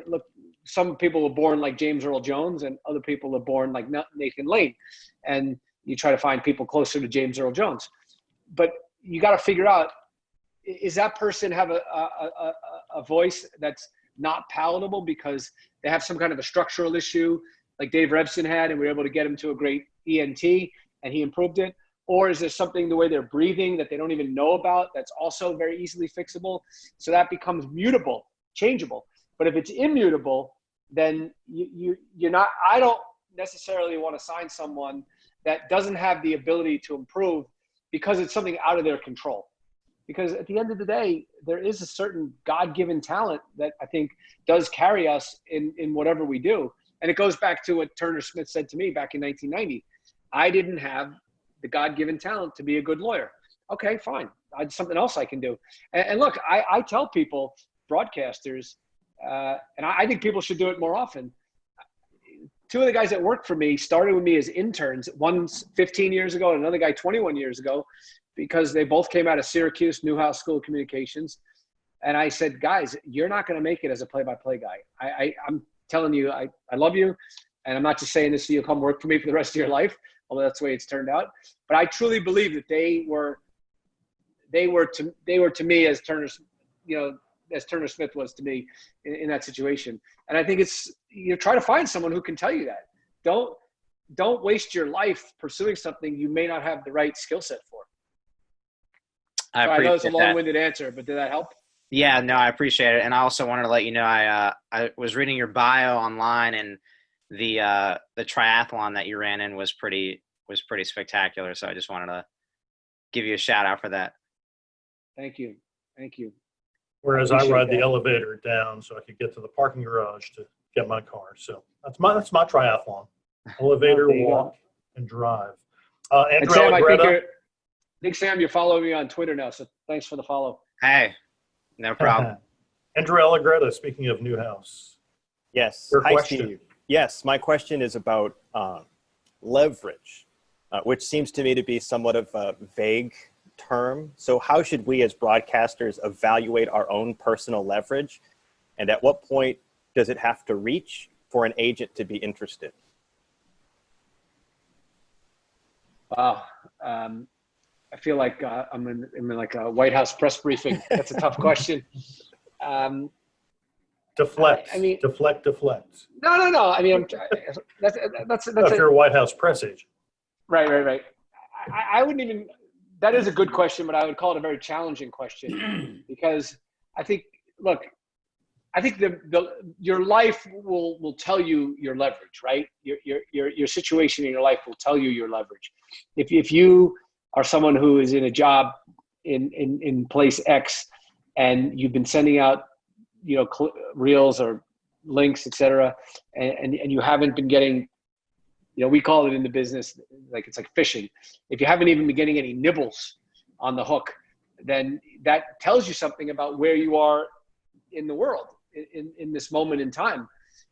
look, some people are born like James Earl Jones and other people are born like Nathan Lane. And you try to find people closer to James Earl Jones. But you got to figure out, is that person have a voice that's not palatable because they have some kind of a structural issue like Dave Revson had, and we were able to get him to a great ENT and he improved it? Or is there something the way they're breathing that they don't even know about that's also very easily fixable? So that becomes mutable, changeable. But if it's immutable, then you're not, I don't necessarily want to sign someone that doesn't have the ability to improve because it's something out of their control. Because at the end of the day, there is a certain God-given talent that I think does carry us in whatever we do. And it goes back to what Turner Smith said to me back in 1990. I didn't have the God-given talent to be a good lawyer. Okay, fine. Something else I can do. And look, I tell people, broadcasters, and I think people should do it more often. Two of the guys that worked for me started with me as interns, one's 15 years ago and another guy 21 years ago, because they both came out of Syracuse, Newhouse School of Communications. And I said, guys, you're not going to make it as a play-by-play guy. I'm telling you, I love you. And I'm not just saying this so you'll come work for me for the rest of your life, although that's the way it's turned out. But I truly believe that they were to me as Turner, as Turner Smith was to me in that situation. And I think try to find someone who can tell you that. Don't waste your life pursuing something you may not have the right skill set for. I know it's a long-winded answer, but did that help?
Yeah, no, I appreciate it. And I also wanted to let you know, I was reading your bio online, and the triathlon that you ran in was pretty spectacular. So I just wanted to give you a shout out for that.
Thank you.
Whereas I ride the elevator down so I could get to the parking garage to get my car. So that's my triathlon: elevator, walk, and drive.
And Sam, I think Sam, you're following me on Twitter now, so thanks for the follow.
Hey, no problem.
Andrew Allegretta, speaking of Newhouse.
Yes.
Your
Hi,
question.
Steve. Yes, my question is about leverage, which seems to me to be somewhat of a vague term. So how should we as broadcasters evaluate our own personal leverage? And at what point does it have to reach for an agent to be interested?
Wow. I feel like I'm in like a White House press briefing. That's a tough question.
Deflect. Deflect.
No. I mean, that's
if you're a White House press agent.
Right. I wouldn't even, that is a good question, but I would call it a very challenging question because I think, look, I think your life will tell you your leverage, right? Your situation in your life will tell you your leverage. If you are someone who is in a job in place X and you've been sending out, reels or links, et cetera, and you haven't been getting, we call it in the business, like it's like fishing. If you haven't even been getting any nibbles on the hook, then that tells you something about where you are in the world in this moment in time.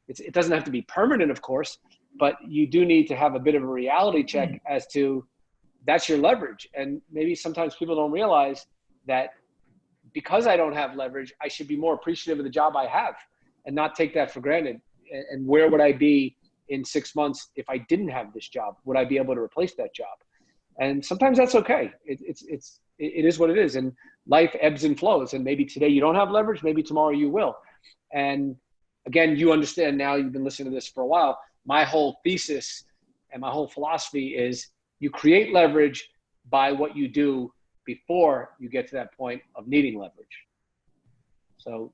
It doesn't have to be permanent, of course, but you do need to have a bit of a reality check as to that's your leverage. And maybe sometimes people don't realize that because I don't have leverage, I should be more appreciative of the job I have and not take that for granted. And where would I be in 6 months if I didn't have this job? Would I be able to replace that job? And sometimes that's okay. It is what it is. And life ebbs and flows. And maybe today you don't have leverage. Maybe tomorrow you will. And again, you understand now, you've been listening to this for a while. My whole thesis and my whole philosophy is you create leverage by what you do before you get to that point of needing leverage. So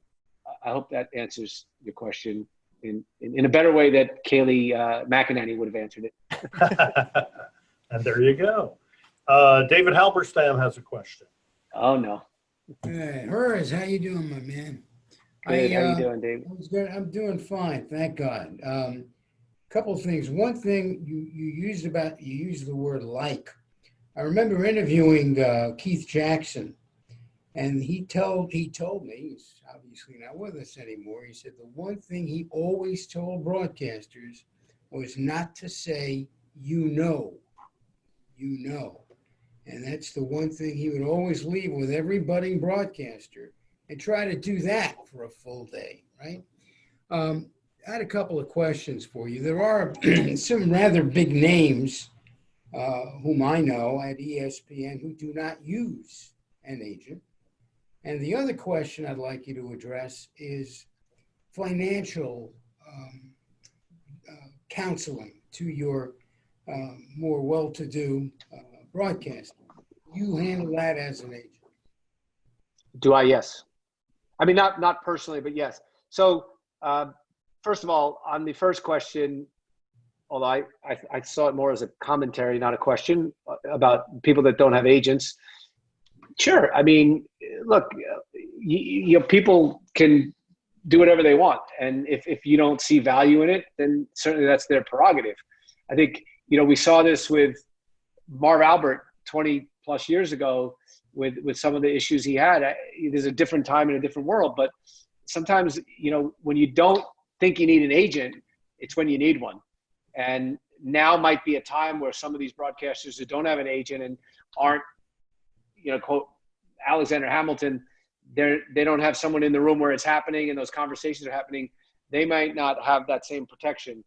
I hope that answers your question in a better way that Kaylee McEnany would have answered it.
And there you go. David Halberstam has a question.
Oh, no.
Herz, how you doing, my man?
Good. How you doing, David?
I'm doing fine, thank God. Couple of things. One thing you used the word like. I remember interviewing Keith Jackson, and he told me, he's obviously not with us anymore, he said the one thing he always told broadcasters was not to say, you know. And that's the one thing he would always leave with every budding broadcaster and try to do that for a full day, right? I had a couple of questions for you. There are some rather big names whom I know at ESPN who do not use an agent. And the other question I'd like you to address is financial counseling to your more well-to-do broadcaster. You handle that as an agent.
Do I? Yes. I mean, not personally, but yes. So first of all, on the first question, although I saw it more as a commentary, not a question about people that don't have agents. Sure. I mean, look, people can do whatever they want. And if you don't see value in it, then certainly that's their prerogative. I think, we saw this with Marv Albert 20 plus years ago with some of the issues he had. There's a different time in a different world, but sometimes, when you don't think you need an agent, it's when you need one. And now might be a time where some of these broadcasters who don't have an agent and aren't, quote, Alexander Hamilton, they don't have someone in the room where it's happening and those conversations are happening. They might not have that same protection.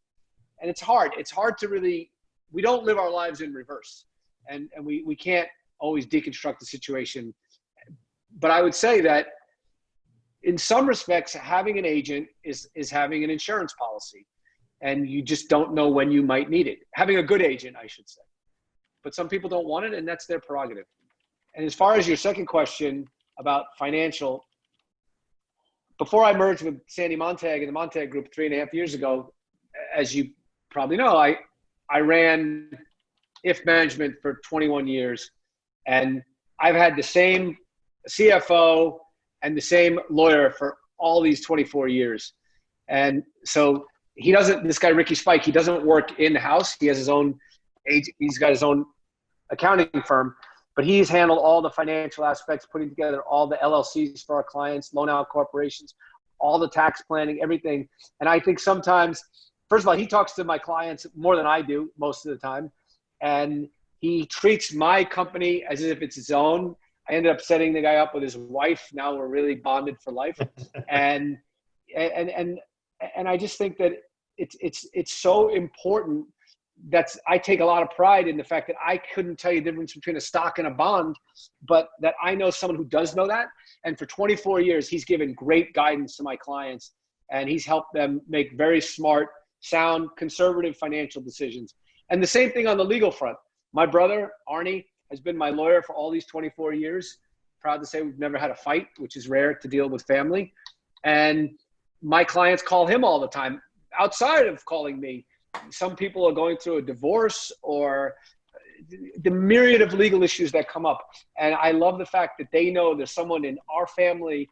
And it's hard. It's hard to really, we don't live our lives in reverse. And we can't always deconstruct the situation. But I would say that in some respects, having an agent is having an insurance policy. And you just don't know when you might need it. Having a good agent, I should say. But some people don't want it, and that's their prerogative. And as far as your second question about financial, before I merged with Sandy Montag and the Montag Group 3.5 years ago, as you probably know, I ran IF management for 21 years. And I've had the same CFO and the same lawyer for all these 24 years. And so this guy, Ricky Spike, he doesn't work in-house. He has his own agent. He's got his own accounting firm, but he's handled all the financial aspects, putting together all the LLCs for our clients, loan out corporations, all the tax planning, everything. And I think sometimes, first of all, he talks to my clients more than I do most of the time. And he treats my company as if it's his own. I ended up setting the guy up with his wife. Now we're really bonded for life. And I just think that it's so important. I take a lot of pride in the fact that I couldn't tell you the difference between a stock and a bond, but that I know someone who does know that. And for 24 years, he's given great guidance to my clients, and he's helped them make very smart, sound, conservative financial decisions. And the same thing on the legal front. My brother, Arnie, has been my lawyer for all these 24 years. Proud to say we've never had a fight, which is rare to deal with family. And my clients call him all the time, outside of calling me. Some people are going through a divorce or the myriad of legal issues that come up. And I love the fact that they know there's someone in our family,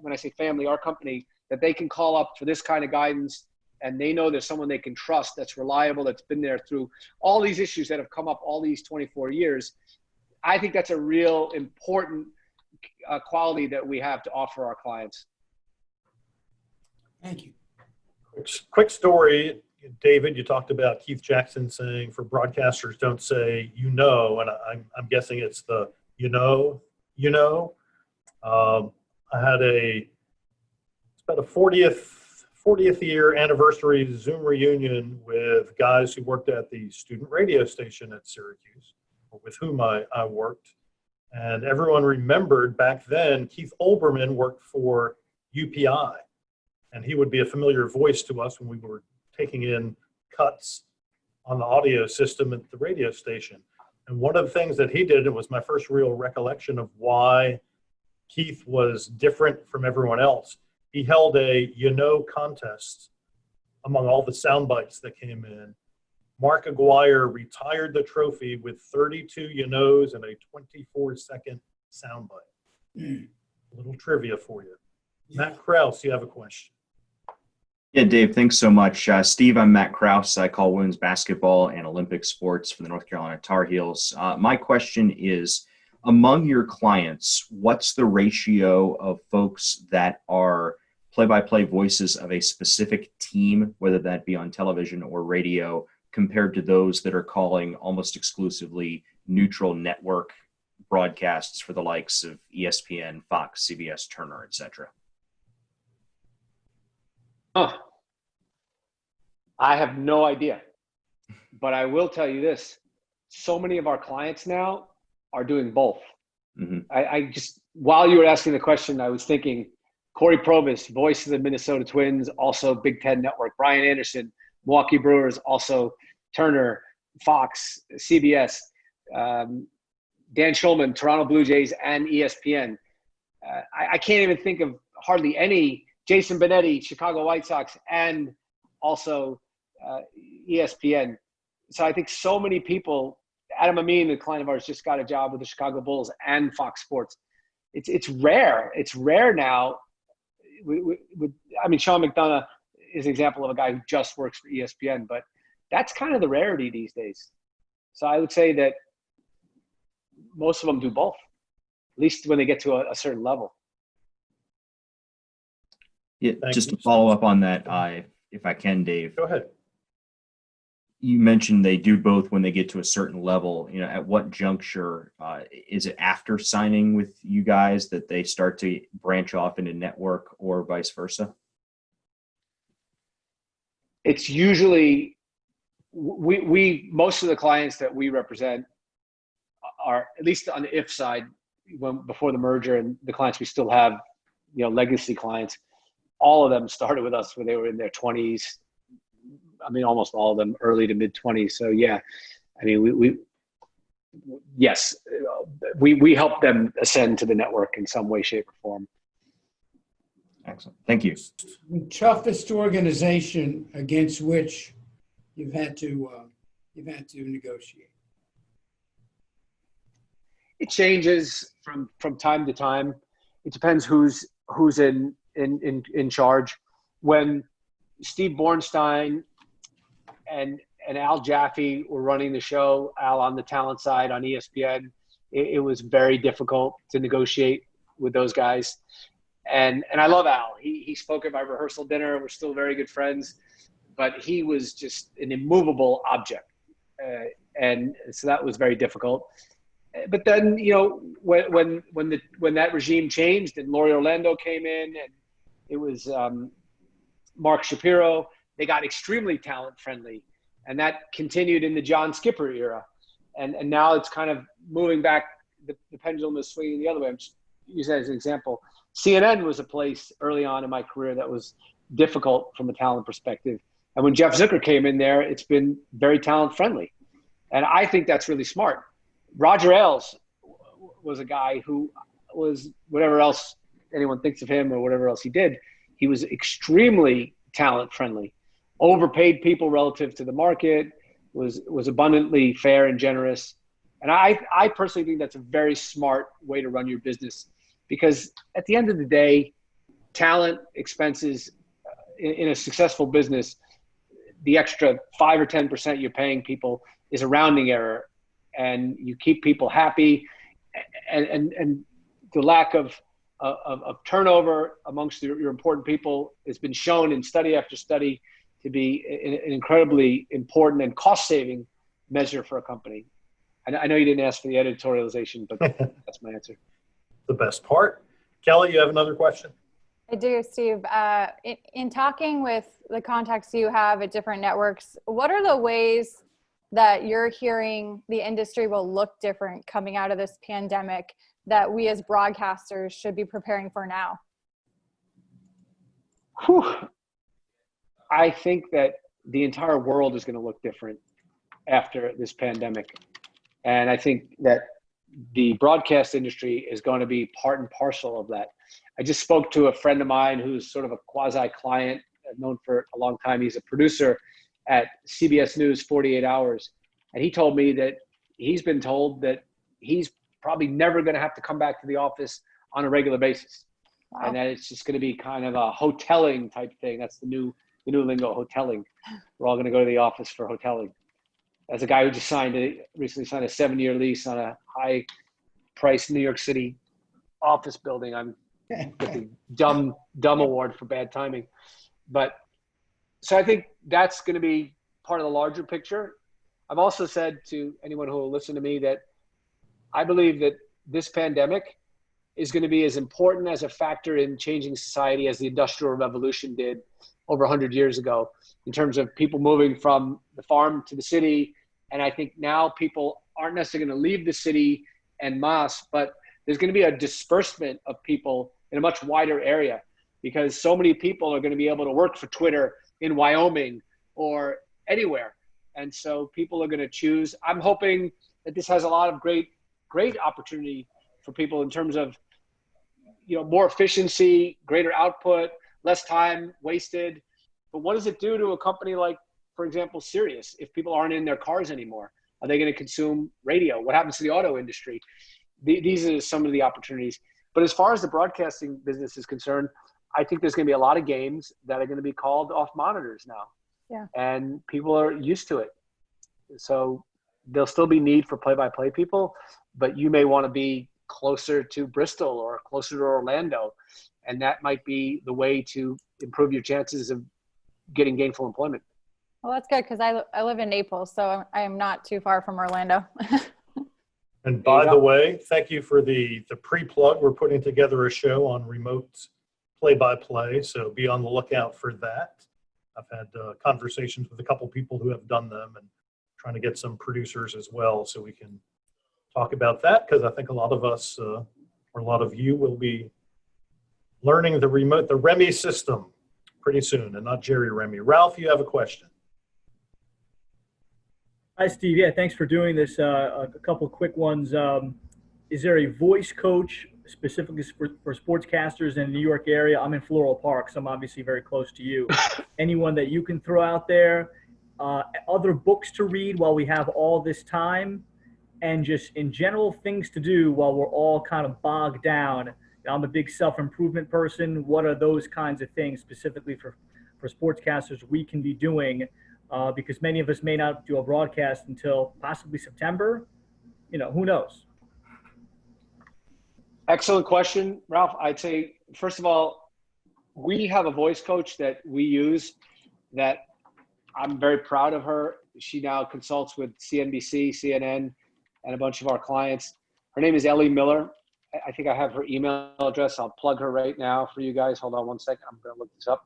when I say family, our company, that they can call up for this kind of guidance. And they know there's someone they can trust that's reliable, that's been there through all these issues that have come up all these 24 years. I think that's a real important quality that we have to offer our clients.
Thank you.
Quick story, David, you talked about Keith Jackson saying for broadcasters, don't say, you know, and I'm guessing it's the, you know. I had it's about a 40th year anniversary Zoom reunion with guys who worked at the student radio station at Syracuse, with whom I worked. And everyone remembered back then, Keith Olbermann worked for UPI. And he would be a familiar voice to us when we were taking in cuts on the audio system at the radio station. And one of the things that he did, it was my first real recollection of why Keith was different from everyone else. He held a contest among all the sound bites that came in. Mark Aguirre retired the trophy with 32 you-knows and a 24-second soundbite. A little trivia for you. Matt Krause, you have a question.
Yeah, Dave, thanks so much. Steve, I'm Matt Krause. I call women's basketball and Olympic sports for the North Carolina Tar Heels. My question is, among your clients, what's the ratio of folks that are play-by-play voices of a specific team, whether that be on television or radio, compared to those that are calling almost exclusively neutral network broadcasts for the likes of ESPN, Fox, CBS, Turner, etc.?
I have no idea, but I will tell you this. So many of our clients now are doing both.
Mm-hmm.
I just, while you were asking the question, I was thinking Corey Probus, voice of the Minnesota Twins, also Big Ten Network. Brian Anderson, Milwaukee Brewers, also Turner, Fox, CBS. Dan Schulman, Toronto Blue Jays, and ESPN. I can't even think of hardly any. Jason Benetti, Chicago White Sox, and also ESPN. So I think so many people. Adam Amin, the client of ours, just got a job with the Chicago Bulls and Fox Sports. It's rare. It's rare now. Sean McDonough is an example of a guy who just works for ESPN, but that's kind of the rarity these days. So I would say that most of them do both, at least when they get to a certain level.
Yeah, just to follow up on that, if I can, Dave.
Go ahead.
You mentioned they do both when they get to a certain level. At what juncture is it after signing with you guys that they start to branch off into network or vice versa?
It's usually we most of the clients that we represent are, at least on the if side, before the merger, and the clients we still have, legacy clients. All of them started with us when they were in their 20s. Almost all of them early to mid 20s. So yeah, we help them ascend to the network in some way, shape, or form.
Excellent. Thank you.
The toughest organization against which you've had to negotiate?
It changes from time to time. It depends who's in charge. When Steve Bornstein and Al Jaffe were running the show, Al on the talent side on ESPN, it was very difficult to negotiate with those guys. And I love Al. He spoke at my rehearsal dinner. We're still very good friends, but he was just an immovable object. And so that was very difficult. But then, when that regime changed and Laurie Orlando came in, and it was Mark Shapiro, they got extremely talent friendly, and that continued in the John Skipper era. And now it's kind of moving back. The pendulum is swinging the other way. I'm just using that as an example. CNN was a place early on in my career that was difficult from a talent perspective. And when Jeff Zucker came in there, it's been very talent friendly. And I think that's really smart. Roger Ailes was a guy who was, whatever else anyone thinks of him or whatever else he did, he was extremely talent friendly, overpaid people relative to the market, was abundantly fair and generous. And I personally think that's a very smart way to run your business, because at the end of the day, talent expenses in a successful business, the extra 5 or 10% you're paying people is a rounding error, and you keep people happy, and the lack of turnover amongst your important people has been shown in study after study to be an incredibly important and cost-saving measure for a company. I know you didn't ask for the editorialization, but that's my answer.
The best part. Kelly, you have another question?
I do, Steve. In talking with the contacts you have at different networks, what are the ways that you're hearing the industry will look different coming out of this pandemic that we as broadcasters should be preparing for now?
Whew. I think that the entire world is going to look different after this pandemic. And I think that the broadcast industry is going to be part and parcel of that. I just spoke to a friend of mine who's sort of a quasi-client, known for a long time. He's a producer at CBS News 48 Hours. And he told me that he's been told that he's probably never going to have to come back to the office on a regular basis. Wow. And that it's just going to be kind of a hoteling type thing. That's the new lingo, hoteling. We're all going to go to the office for hoteling. As a guy who just recently signed a 7-year lease on a high-priced New York City office building, I'm getting dumb award for bad timing. But so I think that's going to be part of the larger picture. I've also said to anyone who will listen to me that I believe that this pandemic is going to be as important as a factor in changing society as the Industrial Revolution did over 100 years ago, in terms of people moving from the farm to the city. And I think now people aren't necessarily going to leave the city en masse, but there's going to be a disbursement of people in a much wider area, because so many people are going to be able to work for Twitter in Wyoming or anywhere. And so people are going to choose. I'm hoping that this has a lot of great opportunity for people in terms of, more efficiency, greater output, less time wasted. But what does it do to a company like, for example, Sirius, if people aren't in their cars anymore? Are they going to consume radio? What happens to the auto industry? These are some of the opportunities. But as far as the broadcasting business is concerned, I think there's going to be a lot of games that are going to be called off monitors now.
Yeah. And
people are used to it. So there'll still be need for play-by-play people, but you may want to be closer to Bristol or closer to Orlando. And that might be the way to improve your chances of getting gainful employment.
Well, that's good, because I live in Naples, so I am not too far from Orlando.
And by the way, thank you for the pre-plug. We're putting together a show on remote play-by-play, so be on the lookout for that. I've had conversations with a couple people who have done them, and trying to get some producers as well, so we can talk about that, because I think a lot of us, or a lot of you, will be learning the Remy system pretty soon, and not Jerry Remy. Ralph, you have a question.
Hi, Steve. Yeah, thanks for doing this. A couple of quick ones. Is there a voice coach specifically for sportscasters in the New York area? I'm in Floral Park, so I'm obviously very close to you. Anyone that you can throw out there? Other books to read while we have all this time? And just in general, things to do while we're all kind of bogged down. I'm a big self-improvement person. What are those kinds of things specifically for sportscasters we can be doing? Because many of us may not do a broadcast until possibly September. Who knows?
Excellent question, Ralph. I'd say, first of all, we have a voice coach that we use that I'm very proud of her. She now consults with CNBC, CNN, and a bunch of our clients. Her name is Ellie Miller. I think I have her email address. I'll plug her right now for you guys. Hold on one second. I'm going to look this up.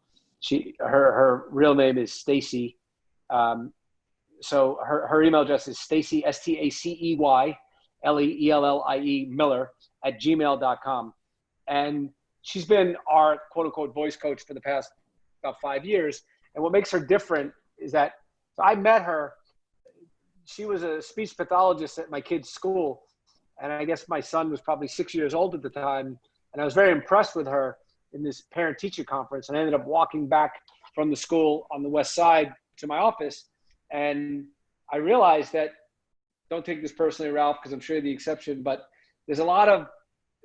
Her real name is Stacy. So her email address is Stacy, STACEY, LEELLIE Miller @gmail.com. And she's been our quote unquote voice coach for the past about 5 years. And what makes her different is that I met her she was a speech pathologist at my kid's school. And I guess my son was probably 6 years old at the time. And I was very impressed with her in this parent-teacher conference. And I ended up walking back from the school on the west side to my office. And I realized that, don't take this personally, Ralph, because I'm sure you're the exception, but there's a lot of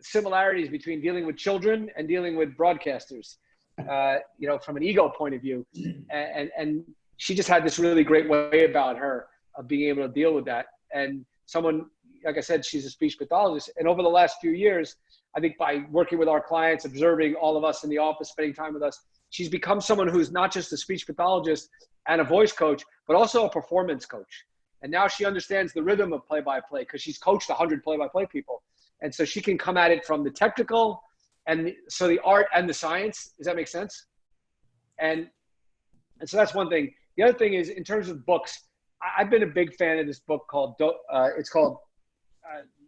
similarities between dealing with children and dealing with broadcasters, from an ego point of view. And she just had this really great way about her of being able to deal with that. And someone, like I said, she's a speech pathologist. And over the last few years, I think by working with our clients, observing all of us in the office, spending time with us, she's become someone who's not just a speech pathologist and a voice coach, but also a performance coach. And now she understands the rhythm of play-by-play because she's coached 100 play-by-play people. And so she can come at it from the technical and so the art and the science. Does that make sense? And so that's one thing. The other thing is, in terms of books, I've been a big fan of this book called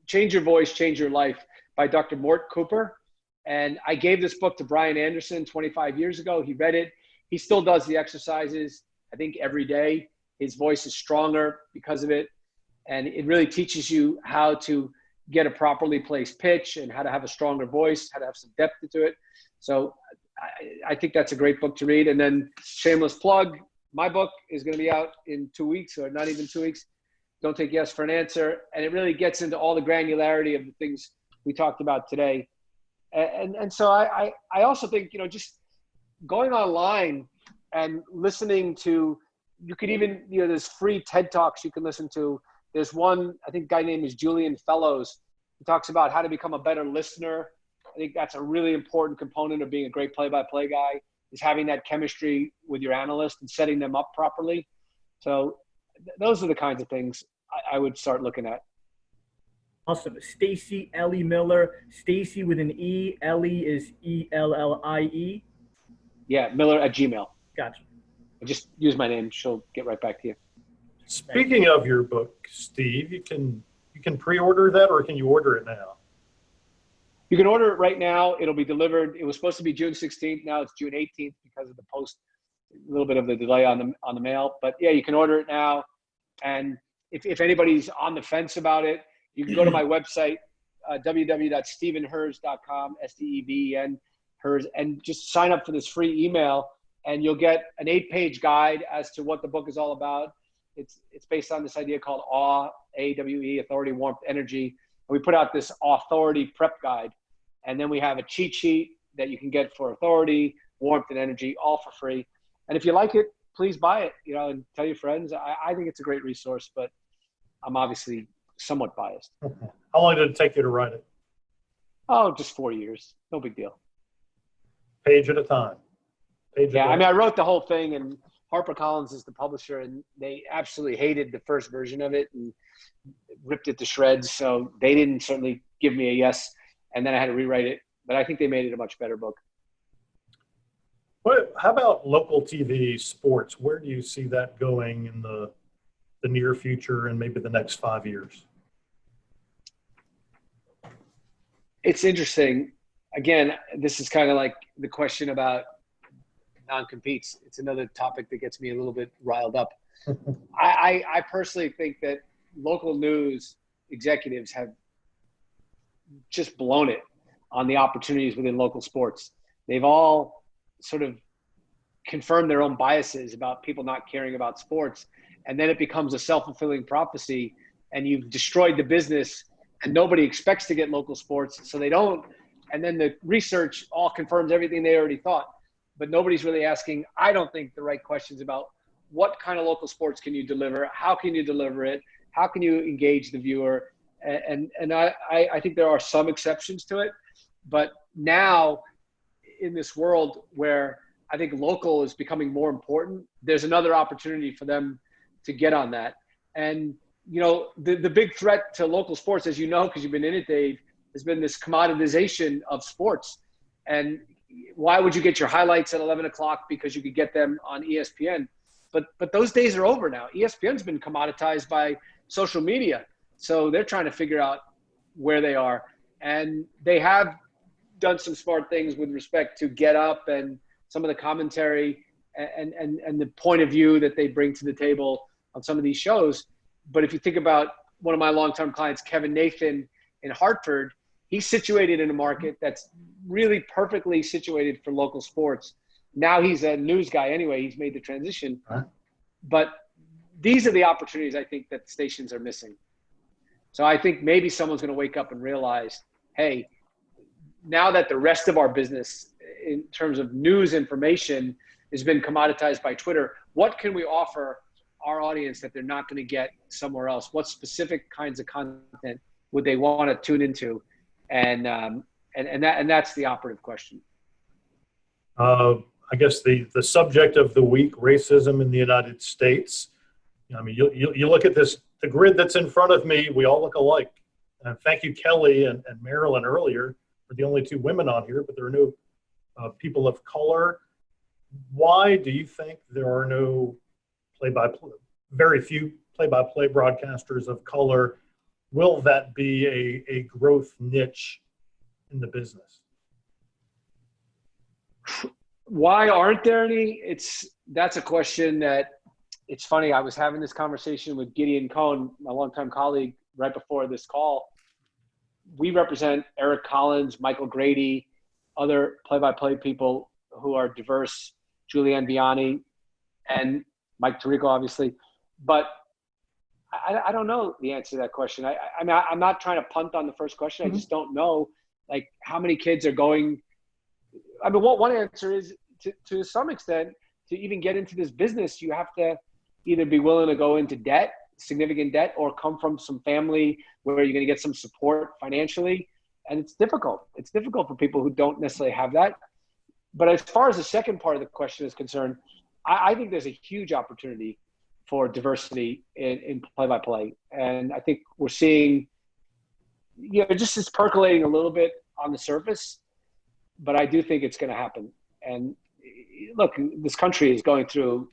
Change Your Voice, Change Your Life by Dr. Mort Cooper. And I gave this book to Brian Anderson 25 years ago. He read it. He still does the exercises, I think, every day. His voice is stronger because of it. And it really teaches you how to get a properly placed pitch and how to have a stronger voice, how to have some depth to it. So I think that's a great book to read. And then shameless plug, my book is going to be out in 2 weeks, or not even 2 weeks. Don't Take Yes for an Answer. And it really gets into all the granularity of the things we talked about today. And so I also think, just going online and listening to, you could even, there's free TED Talks you can listen to. There's one, I think, guy named is Julian Fellows. He talks about how to become a better listener. I think that's a really important component of being a great play-by-play guy, is having that chemistry with your analyst and setting them up properly. So those are the kinds of things I would start looking at.
Awesome. Stacy Ellie Miller. Stacy with an E. Ellie is E-L-L-I-E.
Yeah, Miller at Gmail.
Gotcha.
Just use my name. She'll get right back to you.
Speaking of your book, Steve, you can pre-order that, or can you order it now?
You can order it right now. It'll be delivered. It was supposed to be June 16th. Now it's June 18th because of the post, a little bit of the delay on the mail. But yeah, you can order it now. And if anybody's on the fence about it, you can go to my website, www.stevenherz.com, S-T-E-V-E-N, Herz, and just sign up for this free email. And you'll get an 8-page guide as to what the book is all about. It's based on this idea called AWE, A-W-E, authority, warmth, energy. And we put out this authority prep guide. And then we have a cheat sheet that you can get for authority, warmth, and energy, all for free. And if you like it, please buy it, and tell your friends. I think it's a great resource, but I'm obviously somewhat biased.
How long did it take you to write it?
Oh, just 4 years. No big deal.
Page at a time.
Yeah, I mean, I wrote the whole thing, and HarperCollins is the publisher, and they absolutely hated the first version of it and ripped it to shreds. So they didn't certainly give me a yes, and then I had to rewrite it. But I think they made it a much better book.
How about local TV sports? Where do you see that going in the near future and maybe the next 5 years?
It's interesting. Again, this is kind of like the question about non-competes. It's another topic that gets me a little bit riled up. I personally think that local news executives have just blown it on the opportunities within local sports. They've all sort of confirmed their own biases about people not caring about sports. And then it becomes a self-fulfilling prophecy, and you've destroyed the business, and nobody expects to get local sports, so they don't. And then the research all confirms everything they already thought. But nobody's really asking, I don't think, the right questions about what kind of local sports can you deliver? How can you deliver it? How can you engage the viewer? And I think there are some exceptions to it. But now, in this world where I think local is becoming more important, there's another opportunity for them to get on that. And, the big threat to local sports, as you know, because you've been in it, Dave, has been this commoditization of sports. And why would you get your highlights at 11 o'clock? Because you could get them on ESPN. But those days are over now. ESPN's been commoditized by social media. So they're trying to figure out where they are. And they have done some smart things with respect to Get Up and some of the commentary and the point of view that they bring to the table on some of these shows. But if you think about one of my long-term clients, Kevin Nathan in Hartford, he's situated in a market that's really perfectly situated for local sports. Now he's a news guy anyway. He's made the transition. But these are the opportunities I think that stations are missing. So I think maybe someone's going to wake up and realize, hey, now that the rest of our business in terms of news information has been commoditized by Twitter, what can we offer our audience that they're not going to get somewhere else? What specific kinds of content would they want to tune into? And that's the operative question.
I guess the subject of the week, racism in the United States. I mean, you look at this, the grid that's in front of me, we all look alike. Thank you, Kelly and Marilyn earlier, for the only two women on here, but there are no people of color. Why do you think there are no very few play-by-play broadcasters of color? Will that be a growth niche in the business?
Why aren't there any? That's a question that, it's funny. I was having this conversation with Gideon Cohn, my longtime colleague, right before this call. We represent Eric Collins, Michael Grady, other play-by-play people who are diverse, Julianne Vianney, and Mike Tirico, obviously. But I don't know the answer to that question. I'm not trying to punt on the first question. I just don't know, like, how many kids are going. I mean, one answer is to some extent, to even get into this business, you have to either be willing to go into debt, significant debt, or come from some family where you're going to get some support financially. And it's difficult. It's difficult for people who don't necessarily have that. But as far as the second part of the question is concerned, I think there's a huge opportunity for diversity in play-by-play. And I think we're seeing, just it's percolating a little bit on the surface, but I do think it's going to happen. And look, this country is going through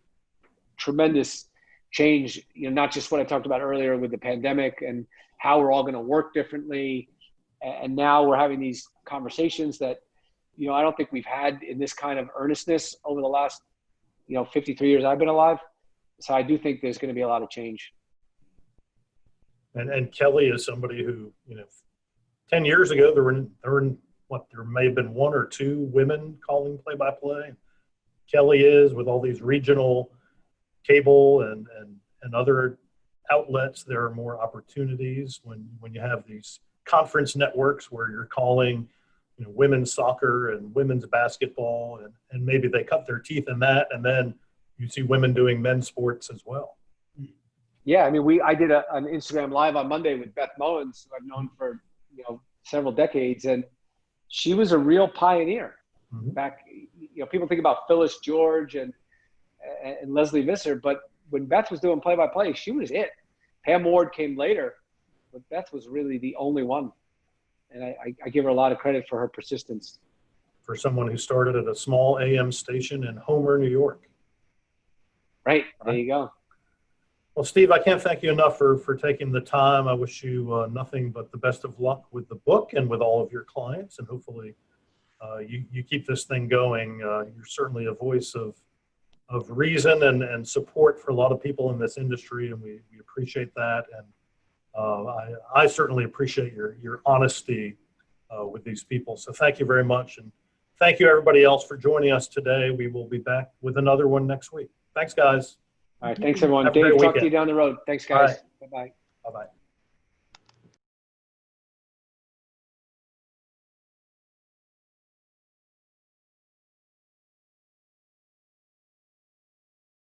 tremendous change, not just what I talked about earlier with the pandemic and how we're all going to work differently. And now we're having these conversations that, I don't think we've had in this kind of earnestness over the last, 53 years I've been alive. So I do think there's going to be a lot of change.
And Kelly is somebody who, 10 years ago, there may have been one or two women calling play-by-play. Kelly is, with all these regional cable and other outlets, there are more opportunities when you have these conference networks where you're calling, women's soccer and women's basketball, and maybe they cut their teeth in that, and then you see women doing men's sports as well.
Yeah, I mean, I did an Instagram Live on Monday with Beth Mowens, who I've known for several decades, and she was a real pioneer. Back, people think about Phyllis George and Leslie Visser, but when Beth was doing play-by-play, she was it. Pam Ward came later, but Beth was really the only one. And I give her a lot of credit for her persistence.
For someone who started at a small AM station in Homer, New York.
Right, there you go.
Well, Steve, I can't thank you enough for taking the time. I wish you nothing but the best of luck with the book and with all of your clients, and hopefully you keep this thing going. You're certainly a voice of reason and support for a lot of people in this industry, and we appreciate that. And I certainly appreciate your honesty with these people. So thank you very much. And thank you, everybody else, for joining us today. We will be back with another one next week. Thanks, guys.
All right. Thanks, everyone. Dave, talk to you down the road. Thanks, guys. Bye-bye.
Bye-bye.